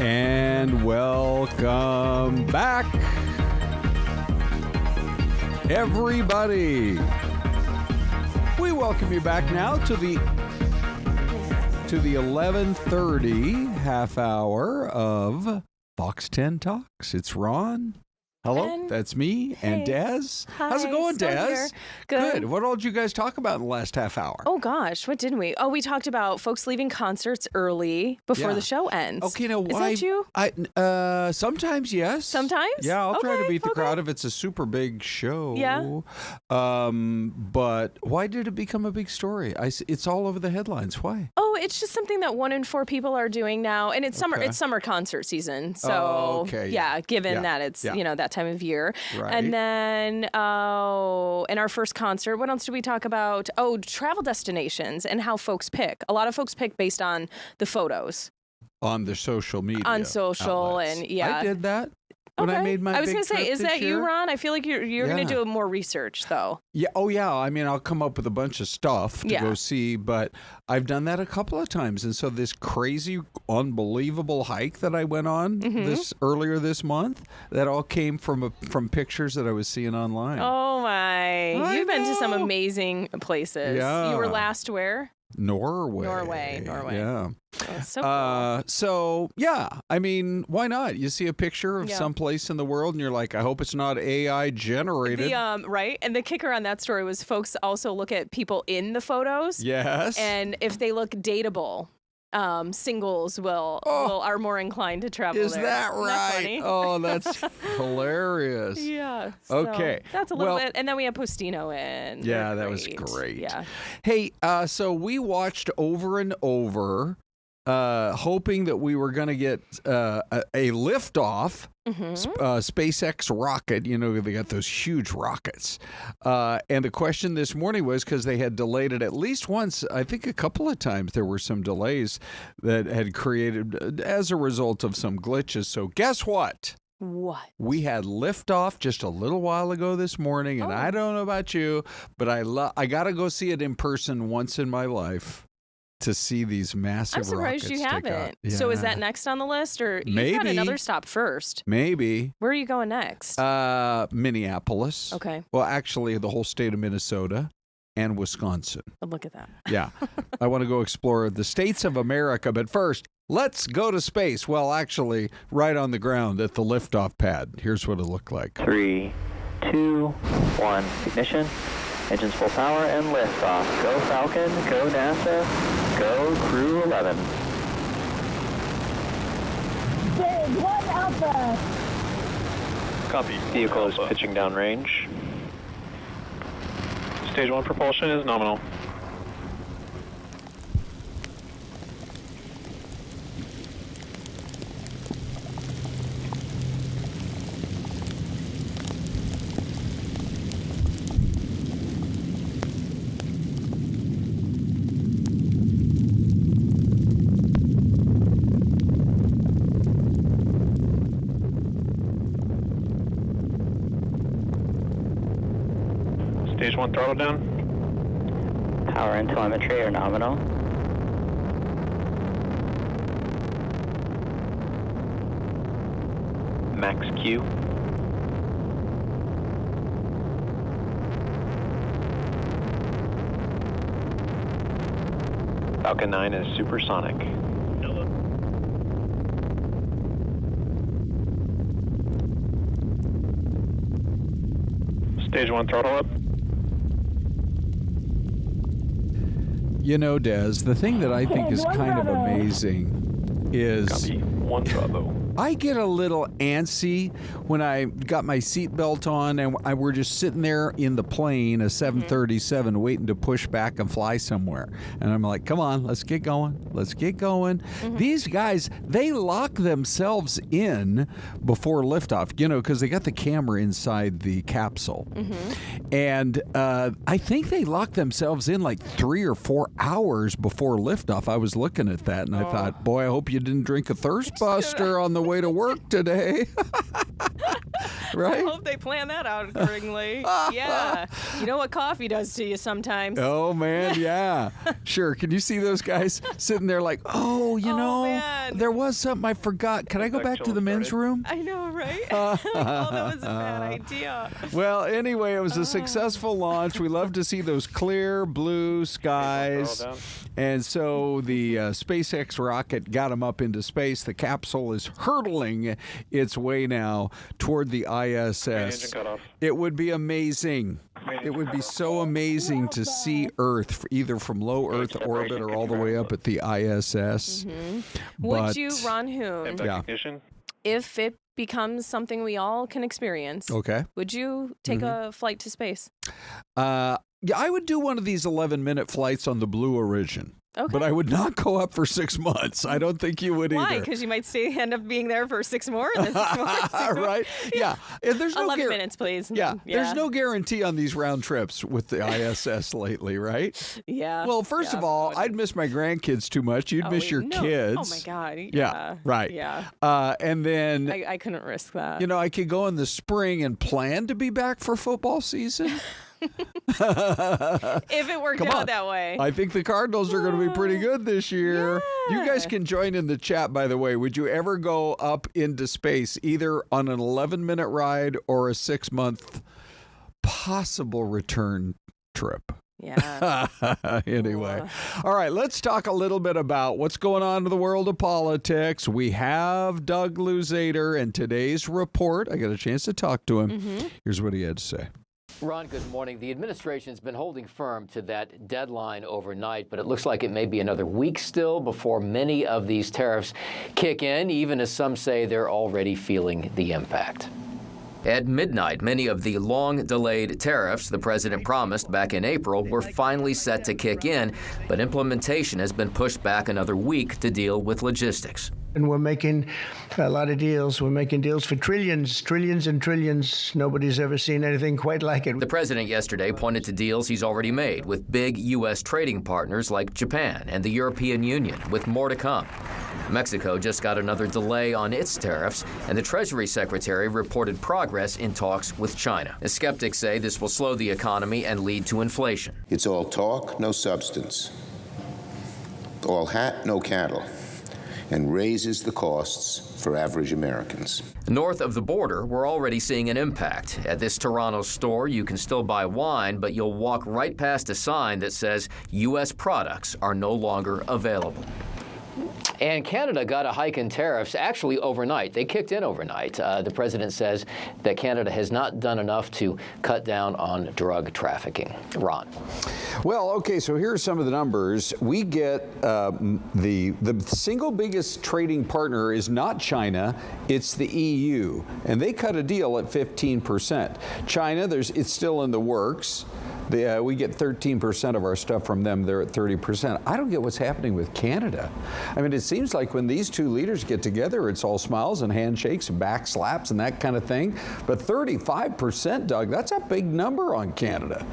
And welcome back, everybody. We welcome you back now to the 11:30 half hour of Fox 10 Talks. It's Ron. Hello, And- that's me and Des. How's it Hi, going, still Des? here. Good. What all did you guys talk about in the last half hour? Oh gosh, what didn't we? Oh, we talked about folks leaving concerts early before Yeah. the show ends. Okay, now why? Is that you? Sometimes yes. Sometimes? Yeah, I'll try to Okay, beat the okay. crowd if it's a super big show. Yeah. But why did it become a big story? It's all over the headlines. Why? Oh, it's just something that 1 in 4 people are doing now, and it's summer. Okay. It's summer concert season, so Oh, okay. yeah. Given Yeah. that it's Yeah. that time of year, Right. and then in our first concert, what else did we talk about? Oh, travel destinations and how folks pick. A lot of folks pick based on the photos On the social media. on social, outlets. and yeah. I did that when I made my I was big gonna say, trip is this that you, year. Ron? I feel like you're Yeah. gonna do more research though. Yeah. Oh, yeah. I mean, I'll come up with a bunch of stuff to Yeah. go see, but I've done that a couple of times. And so this crazy, unbelievable hike that I went on earlier this month, that all came from pictures that I was seeing online. Oh my! I You've been to some know. amazing places. Yeah. You were last where? Norway. Norway. Yeah. Oh, so cool. So yeah, I mean, why not? You see a picture of Yeah. some place in the world, and you're like, I hope it's not AI generated. Right, and the kicker on that story was folks also look at people in the photos. Yes. And if they look dateable, singles are more inclined to travel Is there. that Isn't right? funny? Oh, that's hilarious. Yeah. so Okay. That's a little Well- bit, and then we had Postino in. Yeah, They're that was great. Yeah. Hey, so we watched over and over, hoping that we were going to get a liftoff. SpaceX rocket, they got those huge rockets. And the question this morning was, because they had delayed it at least once, I think a couple of times there were some delays that had created as a result of some glitches. So guess what? What? We had liftoff just a little while ago this morning, and I don't know about you, but I got to go see it in person once in my life. To see these massive I'm surprised rockets you take haven't. out. So is Yeah. that next on the list, or you've got Maybe. another stop first? Maybe. Where are you going next? Minneapolis. Okay. Well, actually, the whole state of Minnesota and Wisconsin. Oh, look at that. Yeah. I want to go explore the states of America. But first, let's go to space. Well, actually, right on the ground at the liftoff pad. Here's what it looked like. 3, 2, 1, ignition. Engines full power and lift off. Go Falcon, go NASA, go Crew 11. Big 1 Alpha. Copy. Vehicle is pitching downrange. Stage 1 propulsion is nominal. Stage 1 throttle down. Power and telemetry are nominal. Max Q. Falcon 9 is supersonic. Stage 1 throttle up. Des, the thing that I think is kind of amazing is... Copy. 1 Bravo. I get a little antsy when I got my seatbelt on and we're just sitting there in the plane, a 737, waiting to push back and fly somewhere. And I'm like, come on, let's get going. Let's get going. These guys, they lock themselves in before liftoff, because they got the camera inside the capsule. And I think they lock themselves in like 3 or 4 hours before liftoff. I was looking at that and I thought, boy, I hope you didn't drink a thirst buster on the way to work today. Right? I hope they plan that out accordingly. Yeah. You know what coffee does to you sometimes. Oh, man, yeah. Sure. Can you see those guys sitting there like, man. there was something I forgot. Can I go back to the men's room? I know, right? That was a bad idea. Well, anyway, it was a successful launch. We love to see those clear blue skies. And so the SpaceX rocket got them up into space. The capsule is hurtling its way now toward the ISS. It would be amazing. It would be so amazing to see Earth, either from low Earth orbit or all the way up at the ISS. Would you, Ron Hoon, yeah. if it becomes something we all can experience, would you take a flight to space? Yeah, I would do one of these 11-minute flights on the Blue Origin. Okay. But I would not go up for 6 months. I don't think you would either. Why? Because you might end up being there for 6 more and then 6 more. 6 more. Right? Yeah. And there's no 11 minutes, please. Yeah. There's no guarantee on these round trips with the ISS lately, right? Yeah. Well, first of all, I'd miss my grandkids too much. You'd miss your kids. Oh, my God. Yeah. Right. Yeah. And then I couldn't risk that. You know, I could go in the spring and plan to be back for football season. If it worked out that way. I think the Cardinals are going to be pretty good this year. Yeah. You guys can join in the chat, by the way. Would you ever go up into space, either on an 11-minute ride or a 6-month possible return trip? Yeah. Anyway. All right, let's talk a little bit about what's going on in the world of politics. We have Doug Luzader in today's report. I got a chance to talk to him. Here's what he had to say. Ron, good morning. The administration's been holding firm to that deadline overnight, but it looks like it may be another week still before many of these tariffs kick in, even as some say they're already feeling the impact. At midnight, many of the long-delayed tariffs the president promised back in April were finally set to kick in, but implementation has been pushed back another week to deal with logistics. And we're making a lot of deals. We're making deals for trillions and trillions. Nobody's ever seen anything quite like it. The president yesterday pointed to deals he's already made with big U.S. trading partners like Japan and the European Union, with more to come. Mexico just got another delay on its tariffs, and the Treasury Secretary reported progress in talks with China. The skeptics say this will slow the economy and lead to inflation. It's all talk, no substance. All hat, no cattle. And raises the costs for average Americans. North of the border, we're already seeing an impact. At this Toronto store, you can still buy wine, but you'll walk right past a sign that says U.S. products are no longer available. And Canada got a hike in tariffs actually overnight. They kicked in overnight. The president says that Canada has not done enough to cut down on drug trafficking. Ron. Well, okay, so here are some of the numbers. We get the single biggest trading partner is not China, it's the EU. And they cut a deal at 15%. China, it's still in the works. We get 13% of our stuff from them. They're at 30%. I don't get what's happening with Canada. I mean, it seems like when these two leaders get together, it's all smiles and handshakes and back slaps and that kind of thing. But 35%, Doug, that's a big number on Canada.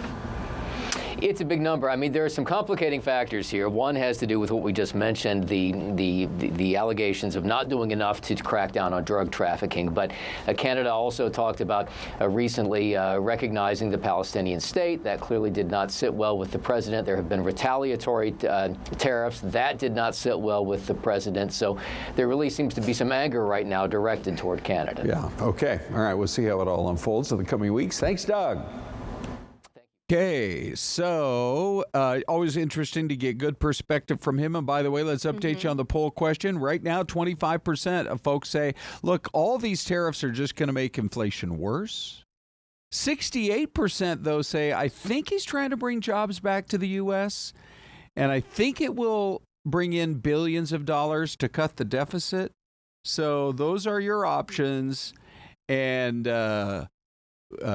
It's a big number. I mean, there are some complicating factors here. One has to do with what we just mentioned, the allegations of not doing enough to crack down on drug trafficking. But Canada also talked about recently recognizing the Palestinian state. That clearly did not sit well with the president. There have been retaliatory tariffs. That did not sit well with the president. So there really seems to be some anger right now directed toward Canada. Yeah. Okay. All right. We'll see how it all unfolds in the coming weeks. Thanks, Doug. Okay, so always interesting to get good perspective from him. And by the way, let's update you on the poll question. Right now, 25% of folks say, look, all these tariffs are just going to make inflation worse. 68%, though, say, I think he's trying to bring jobs back to the U.S., and I think it will bring in billions of dollars to cut the deficit. So those are your options. And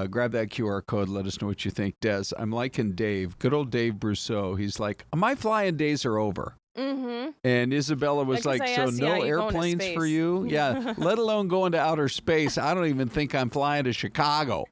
grab that QR code. Let us know what you think, Des. I'm liking Dave. Good old Dave Brousseau. He's like, my flying days are over. And Isabella was like, so no airplanes for you? Yeah, let alone going to outer space. I don't even think I'm flying to Chicago.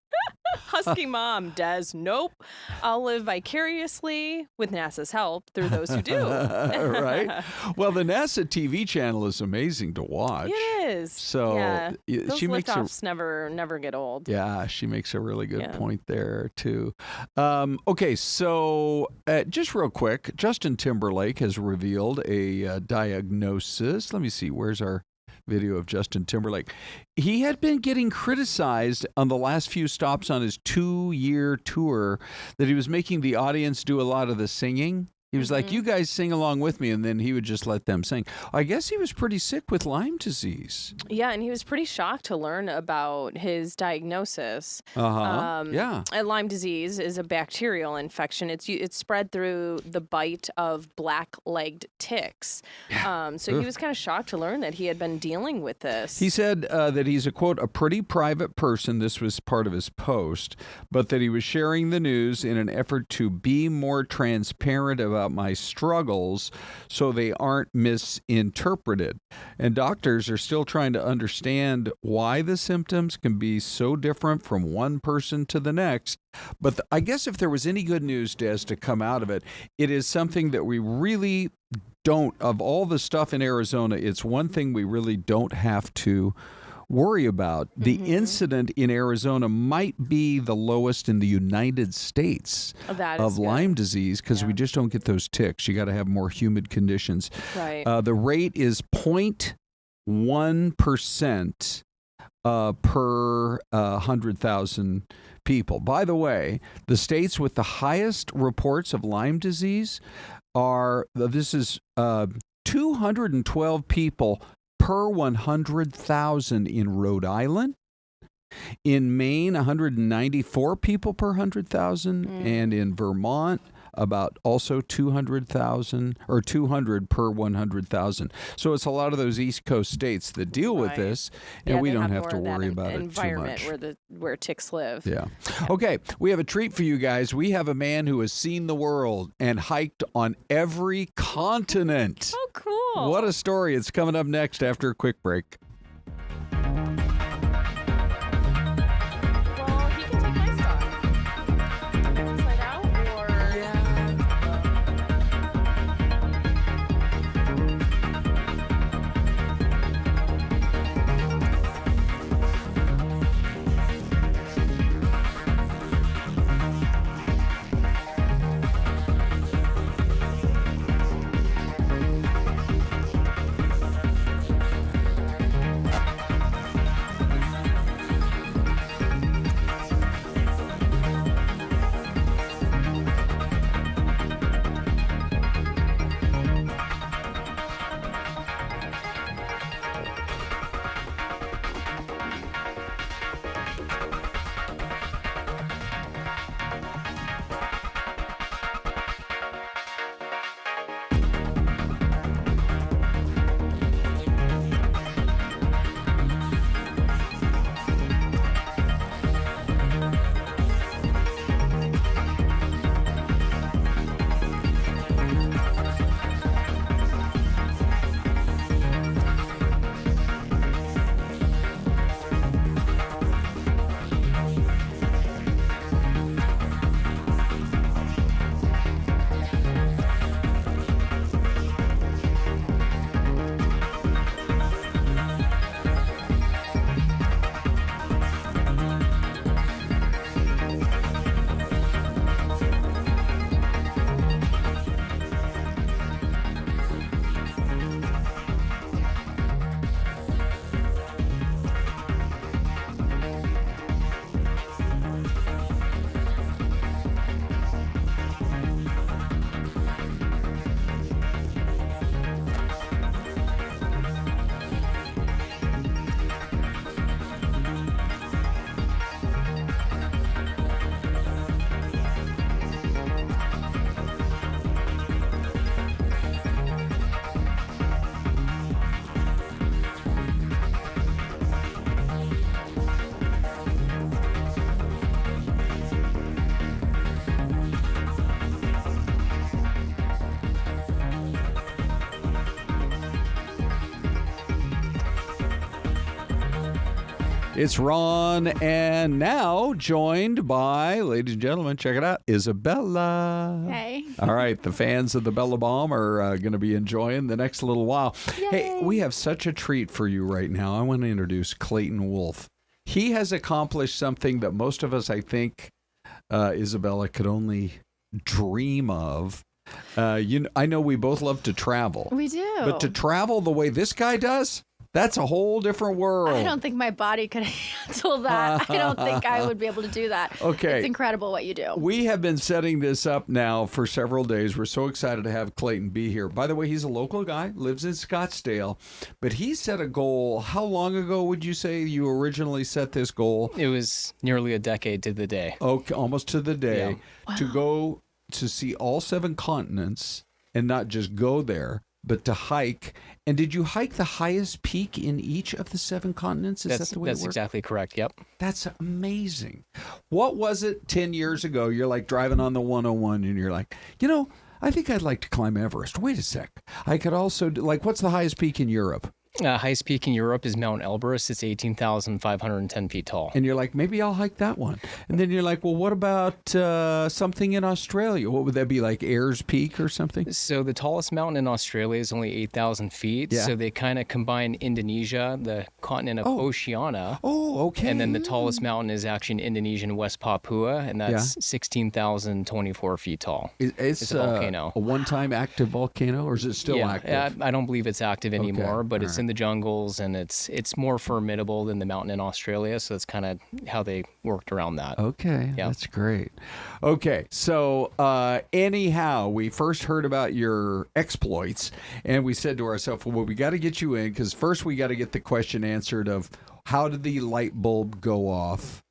Husky mom, Des, nope. I'll live vicariously with NASA's help through those who do. Right? Well, the NASA TV channel is amazing to watch. It is. So yeah. Those she makes liftoffs never get old. Yeah, she makes a really good point there, too. Okay, so just real quick, Justin Timberlake has revealed a diagnosis. Let me see, where's our video of Justin Timberlake? He had been getting criticized on the last few stops on his 2-year tour that he was making the audience do a lot of the singing. He was like, you guys sing along with me, and then he would just let them sing. I guess he was pretty sick with Lyme disease. Yeah, and he was pretty shocked to learn about his diagnosis. Yeah. Lyme disease is a bacterial infection. It's spread through the bite of black-legged ticks. So he was kind of shocked to learn that he had been dealing with this. He said that he's, a quote, a pretty private person. This was part of his post, but that he was sharing the news in an effort to be more transparent about my struggles so they aren't misinterpreted. And doctors are still trying to understand why the symptoms can be so different from one person to the next. But I guess if there was any good news, Des, to come out of it, it is something that we really don't, of all the stuff in Arizona, it's one thing we really don't have to worry about. The incident in Arizona might be the lowest in the United States of Lyme disease because we just don't get those ticks. You got to have more humid conditions. Right. The rate is 0.1% per 100,000 people. By the way, the states with the highest reports of Lyme disease are, 212 people per 100,000 in Rhode Island. In Maine, 194 people per 100,000. And in Vermont, about also 200,000 or 200 per 100,000. So it's a lot of those East Coast states that deal with this, and we don't have to worry about it too much. Where ticks live. Yeah. Okay, we have a treat for you guys. We have a man who has seen the world and hiked on every continent. Oh, cool. What a story. It's coming up next after a quick break. It's Ron, and now joined by, ladies and gentlemen, check it out, Isabella. Hey. All right, the fans of the Bella Bomb are going to be enjoying the next little while. Yay. Hey, we have such a treat for you right now. I want to introduce Clayton Wolf. He has accomplished something that most of us, I think, Isabella, could only dream of. I know we both love to travel. We do. But to travel the way this guy does, that's a whole different world. I don't think my body could handle that. I don't think I would be able to do that. Okay. It's incredible what you do. We have been setting this up now for several days. We're so excited to have Clayton be here. By the way, he's a local guy, lives in Scottsdale, but he set a goal. How long ago would you say you originally set this goal? It was nearly a decade to the day. Okay, almost to the day. Yeah. To go to see all 7 continents and not just go there, but to hike. And did you hike the highest peak in each of the 7 continents? Is that the way it works? That's exactly correct. Yep. That's amazing. What was it 10 years ago? You're like driving on the 101 and you're like, I think I'd like to climb Everest. Wait a sec. I could also what's the highest peak in Europe? Highest peak in Europe is Mount Elbrus. It's 18,510 feet tall. And you're like, maybe I'll hike that one. And then you're like, well, what about something in Australia? What would that be, like Ayers Peak or something? So the tallest mountain in Australia is only 8,000 feet. Yeah. So they kind of combine Indonesia, the continent of Oceania. Oh, okay. And then the tallest mountain is actually in Indonesia in West Papua, and that's 16,024 feet tall. It's a volcano. A one-time active volcano, or is it still active? I don't believe it's active anymore, but it's right. in the jungles, and it's more formidable than the mountain in Australia, so that's kind of how they worked around that. Okay, that's great. Okay, so anyhow, we first heard about your exploits, and we said to ourselves, well, we got to get you in, because first we got to get the question answered of how did the light bulb go off?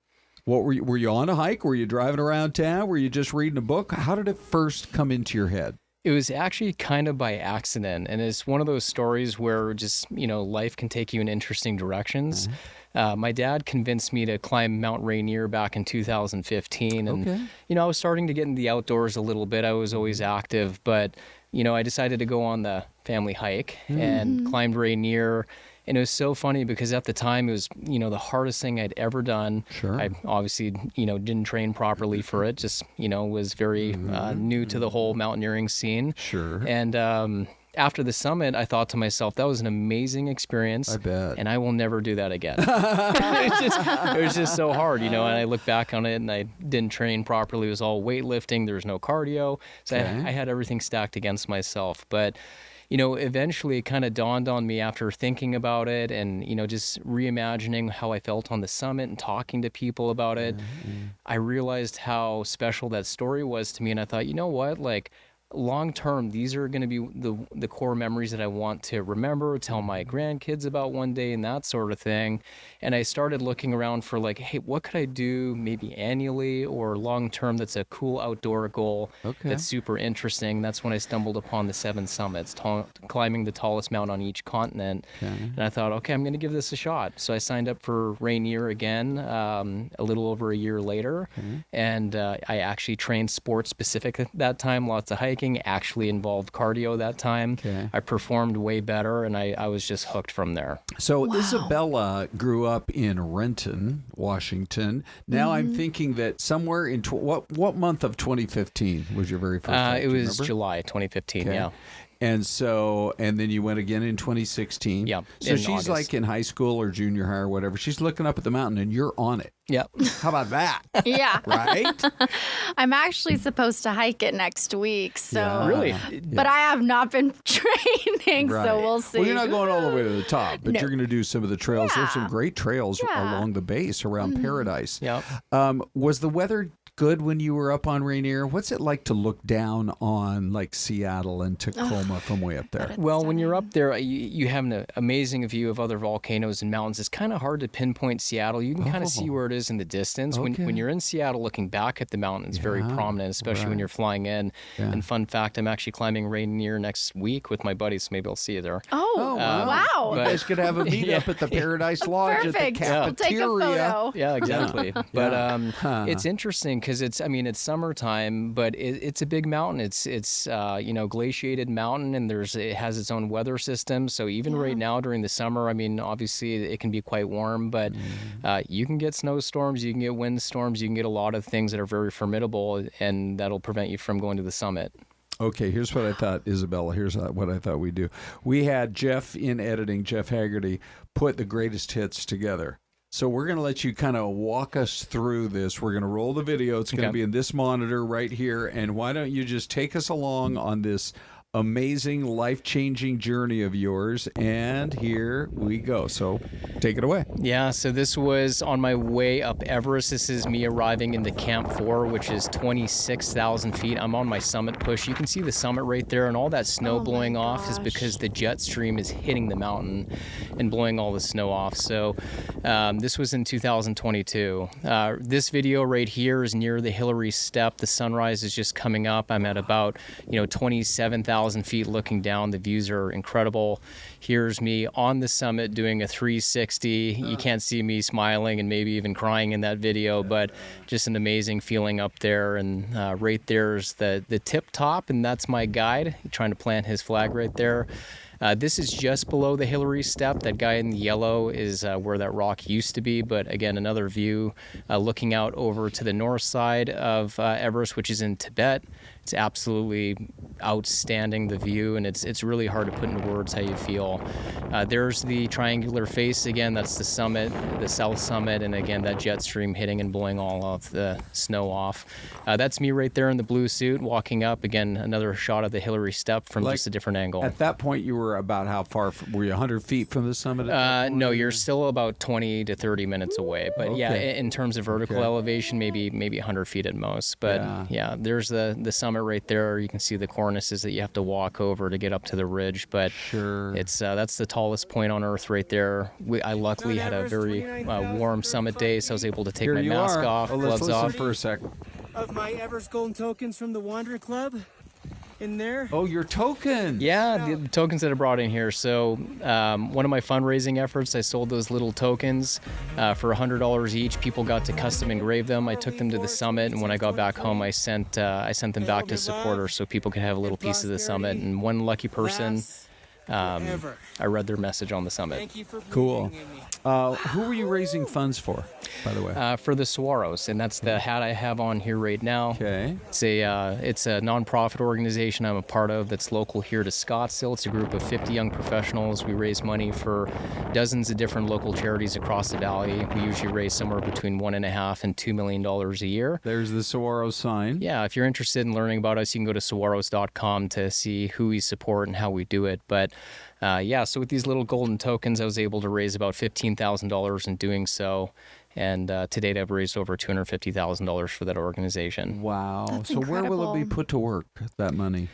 What were you on a hike? Were you driving around town? Were you just reading a book? How did it first come into your head? It was actually kind of by accident, and it's one of those stories where just, life can take you in interesting directions. Mm-hmm. My dad convinced me to climb Mount Rainier back in 2015, and, I was starting to get in the outdoors a little bit. I was always active, but, I decided to go on the family hike and climbed Rainier. And it was so funny because at the time it was, the hardest thing I'd ever done. Sure. I obviously, didn't train properly for it. Just, was very new to the whole mountaineering scene. Sure. And after the summit, I thought to myself, that was an amazing experience. I bet. And I will never do that again. It was just so hard, and I look back on it and I didn't train properly. It was all weightlifting. There was no cardio. So I had everything stacked against myself. But eventually it kind of dawned on me after thinking about it and, just reimagining how I felt on the summit and talking to people about it. I realized how special that story was to me. And I thought, you know what, long term, these are going to be the core memories that I want to remember, tell my grandkids about one day and that sort of thing. And I started looking around for hey, what could I do maybe annually or long term that's a cool outdoor goal that's super interesting. That's when I stumbled upon the 7 summits, climbing the tallest mountain on each continent. And I thought, okay, I'm going to give this a shot. So I signed up for Rainier again a little over a year later. And I actually trained sports specific at that time, lots of hiking. Actually involved cardio that time. I performed way better, and I was just hooked from there. So Isabella grew up in Renton, Washington. Now I'm thinking that somewhere in what month of 2015 was your very first hike? It was July 2015, yeah. And then you went again in 2016. Yeah. So she's August. In high school or junior high or whatever. She's looking up at the mountain and you're on it. Yep. How about that? Yeah. Right? I'm actually supposed to hike it next week. So Really? But I have not been training, so we'll see. Well, you're not going all the way to the top, but you're going to do some of the trails. There's some great trails along the base around Paradise. Yep. Was the weather good when you were up on Rainier? What's it like to look down on Seattle and Tacoma from way up there? Well, when you're up there, you have an amazing view of other volcanoes and mountains. It's kind of hard to pinpoint Seattle. You can kind of see where it is in the distance. When you're in Seattle looking back at the mountain, it's very prominent, especially when you're flying in. And fun fact, I'm actually climbing Rainier next week with my buddies, so maybe I'll see you there. Oh, wow. You guys could have a meetup at the Paradise Lodge Perfect. at the cafeteria. We'll take a photo. Yeah, exactly. But it's interesting because it's summertime, but it's a big mountain. It's glaciated mountain, and it has its own weather system. So even right now during the summer, obviously it can be quite warm, but you can get snowstorms, you can get windstorms, you can get a lot of things that are very formidable, and that'll prevent you from going to the summit. Okay, here's what I thought, Isabella. Here's what I thought we'd do. We had Jeff in editing, Jeff Haggerty, put the greatest hits together. So we're going to let you kind of walk us through this. We're going to roll the video. It's going to be in this monitor right here. And why don't you just take us along on this amazing, life-changing journey of yours. And here we go. So take it away. Yeah, so this was on my way up Everest. This is me arriving into Camp 4, which is 26,000 feet. I'm on my summit push. You can see the summit right there, and all that snow blowing off is because the jet stream is hitting the mountain and blowing all the snow off. So this was in 2022. This video right here is near the Hillary Step. The sunrise is just coming up. I'm at about 27,000 feet looking down. The views are incredible. Here's me on the summit doing a 360. You can't see me smiling and maybe even crying in that video, but just an amazing feeling up there. And right there's the tip top, and that's my guide trying to plant his flag right there. This is just below the Hillary Step. That guy in the yellow is where that rock used to be. But again, another view looking out over to the north side of Everest, which is in Tibet. It's absolutely outstanding, the view, and it's really hard to put into words how you feel. There's the triangular face again. That's the summit, the south summit, and again, that jet stream hitting and blowing all of the snow off. That's me right there in the blue suit walking up. Again, another shot of the Hillary Step from just a different angle. At that point, you were about how far? Were you 100 feet from the summit? No, you're still about 20 to 30 minutes away. But yeah, in terms of vertical elevation, maybe 100 feet at most. But yeah there's the summit right there. You can see the cornices that you have to walk over to get up to the ridge. But it's that's the tallest point on Earth right there. I luckily had a very warm summit day, so I was able to take my mask off, gloves off. For a second. Of my Everest Golden tokens from the Wanderer Club. In there. Oh, your token. Yeah, the tokens that I brought in here. So one of my fundraising efforts, I sold those little tokens for $100 each. People got to custom engrave them. I took them to the summit, and when I got back home, I sent them back to supporters so people could have a little piece of the summit. And one lucky person, I read their message on the summit. Cool. Who were you raising funds for, by the way? For the Saguaros, and that's the hat I have on here right now. Okay. It's a nonprofit organization I'm a part of that's local here to Scottsdale. It's a group of 50 young professionals. We raise money for dozens of different local charities across the valley. We usually raise somewhere between $1.5 and $2 million a year. There's the Saguaro sign. Yeah, if you're interested in learning about us, you can go to saguaros.com to see who we support and how we do it. But so with these little golden tokens, I was able to raise about $15,000 in doing so. And to date, I've raised over $250,000 for that organization. Wow. That's so incredible. Where will it be put to work, that money?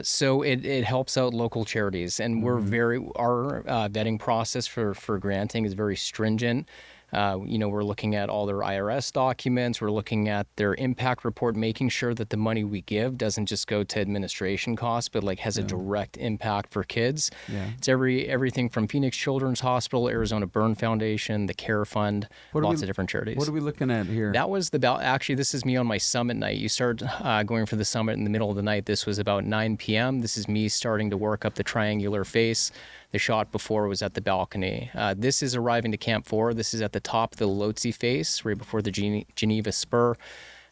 So it helps out local charities. And our vetting process for granting is very stringent. We're looking at all their IRS documents. We're looking at their impact report, making sure that the money we give doesn't just go to administration costs, but has a direct impact for kids. Yeah. It's everything from Phoenix Children's Hospital, Arizona Burn Foundation, the Care Fund, lots of different charities. What are we looking at here? That was actually, this is me on my summit night. You start going for the summit in the middle of the night. This was about 9 p.m. This is me starting to work up the triangular face. The shot before was at the balcony. This is arriving to Camp 4. This is at the top of the Lhotse face, right before the Geneva Spur.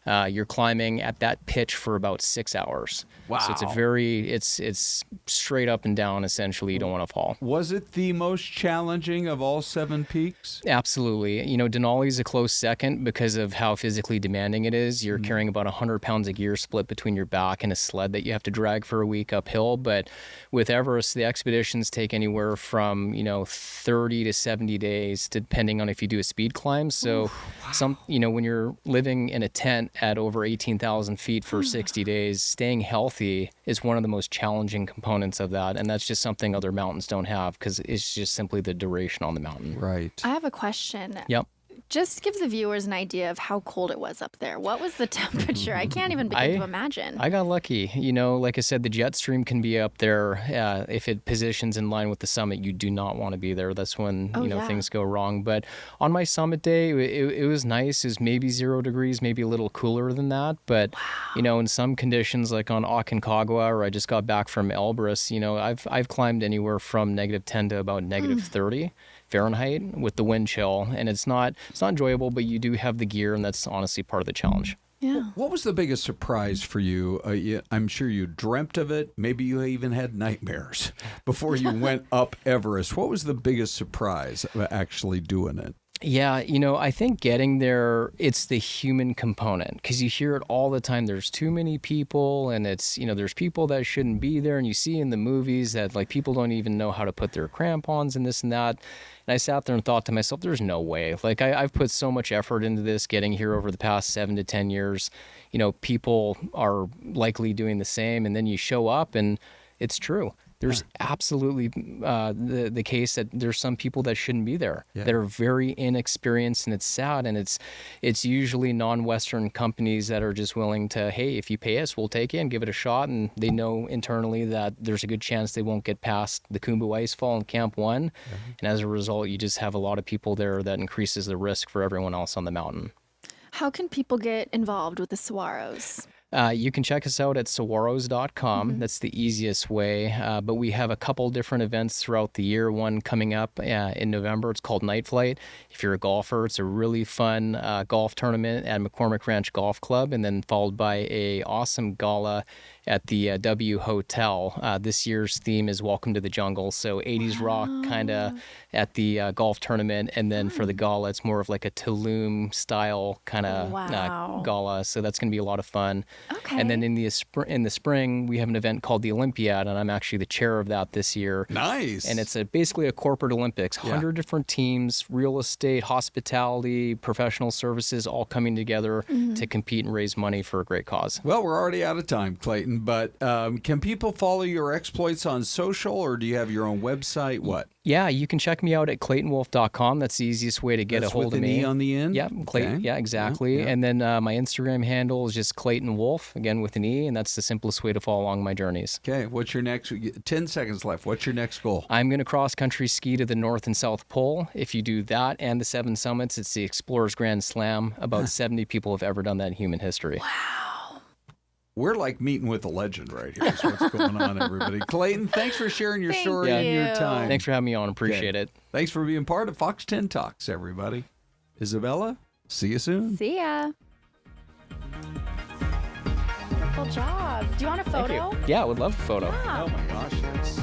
You're climbing at that pitch for about 6 hours. Wow. So it's straight up and down, essentially. You don't want to fall. Was it the most challenging of all 7 peaks? Absolutely. Denali is a close second because of how physically demanding it is. You're carrying about 100 pounds of gear split between your back and a sled that you have to drag for a week uphill. But with Everest, the expeditions take anywhere from, 30 to 70 days, depending on if you do a speed climb. So when you're living in a tent at over 18,000 feet for 60 days, staying healthy is one of the most challenging components of that. And that's just something other mountains don't have because it's just simply the duration on the mountain. Right. I have a question. Yep. Just give the viewers an idea of how cold it was up there. What was the temperature? I can't even begin to imagine. I got lucky. You know, like I said, the jet stream can be up there. If it positions in line with the summit, you do not want to be there. That's when, things go wrong. But on my summit day, it was nice. It was maybe 0 degrees, maybe a little cooler than that. But, in some conditions, like on Aconcagua, or I just got back from Elbrus, I've climbed anywhere from -10 to about -30. Fahrenheit with the wind chill, and it's not enjoyable, but you do have the gear, and that's honestly part of the challenge. Yeah. What was the biggest surprise for you? I'm sure you dreamt of it. Maybe you even had nightmares before you went up Everest. What was the biggest surprise of actually doing it? Yeah, I think getting there, it's the human component, because you hear it all the time. There's too many people, and it's, there's people that shouldn't be there. And you see in the movies that like people don't even know how to put their crampons and this and that. And I sat there and thought to myself, there's no way. Like I've put so much effort into this, getting here over the past 7 to 10 years. People are likely doing the same. And then you show up and it's true. There's absolutely the case that there's some people that shouldn't be there, that are very inexperienced, and it's sad. And it's usually non-Western companies that are just willing to, hey, if you pay us, we'll take it and give it a shot. And they know internally that there's a good chance they won't get past the Khumbu Icefall in Camp 1. And as a result, you just have a lot of people there that increases the risk for everyone else on the mountain. How can people get involved with the Saguaros? You can check us out at saguaros.com. That's the easiest way. But we have a couple different events throughout the year. One coming up in November. It's called Night Flight. If you're a golfer, it's a really fun golf tournament at McCormick Ranch Golf Club, and then followed by a awesome gala at the W Hotel. This year's theme is Welcome to the Jungle. So 80s rock kind of at the golf tournament. And then for the gala, it's more of like a Tulum style kind of gala. So that's going to be a lot of fun. Okay. And then in the spring, we have an event called the Olympiad, and I'm actually the chair of that this year. Nice. And it's basically a corporate Olympics. 100 different teams, real estate, hospitality, professional services, all coming together to compete and raise money for a great cause. Well, we're already out of time, Clayton, but can people follow your exploits on social, or do you have your own website? What? Yeah, you can check me out at ClaytonWolf.com. That's the easiest way to get a hold of me. With an E on the end? Yeah, Clayton. Okay. Yeah, exactly. Yeah. And then my Instagram handle is just Clayton Wolf, again with an E, and that's the simplest way to follow along my journeys. Okay, what's your next? 10 seconds left. What's your next goal? I'm going to cross-country ski to the North and South Pole. If you do that and the 7 summits, it's the Explorers Grand Slam. About 70 people have ever done that in human history. Wow. We're like meeting with a legend right here. Is what's going on, everybody. Clayton, thanks for sharing your story and your time. Thanks for having me on. Appreciate it. Thanks for being part of Fox 10 Talks, everybody. Isabella, see you soon. See ya. Wonderful job. Do you want a photo? Yeah, I would love a photo. Yeah. Oh my gosh, yes.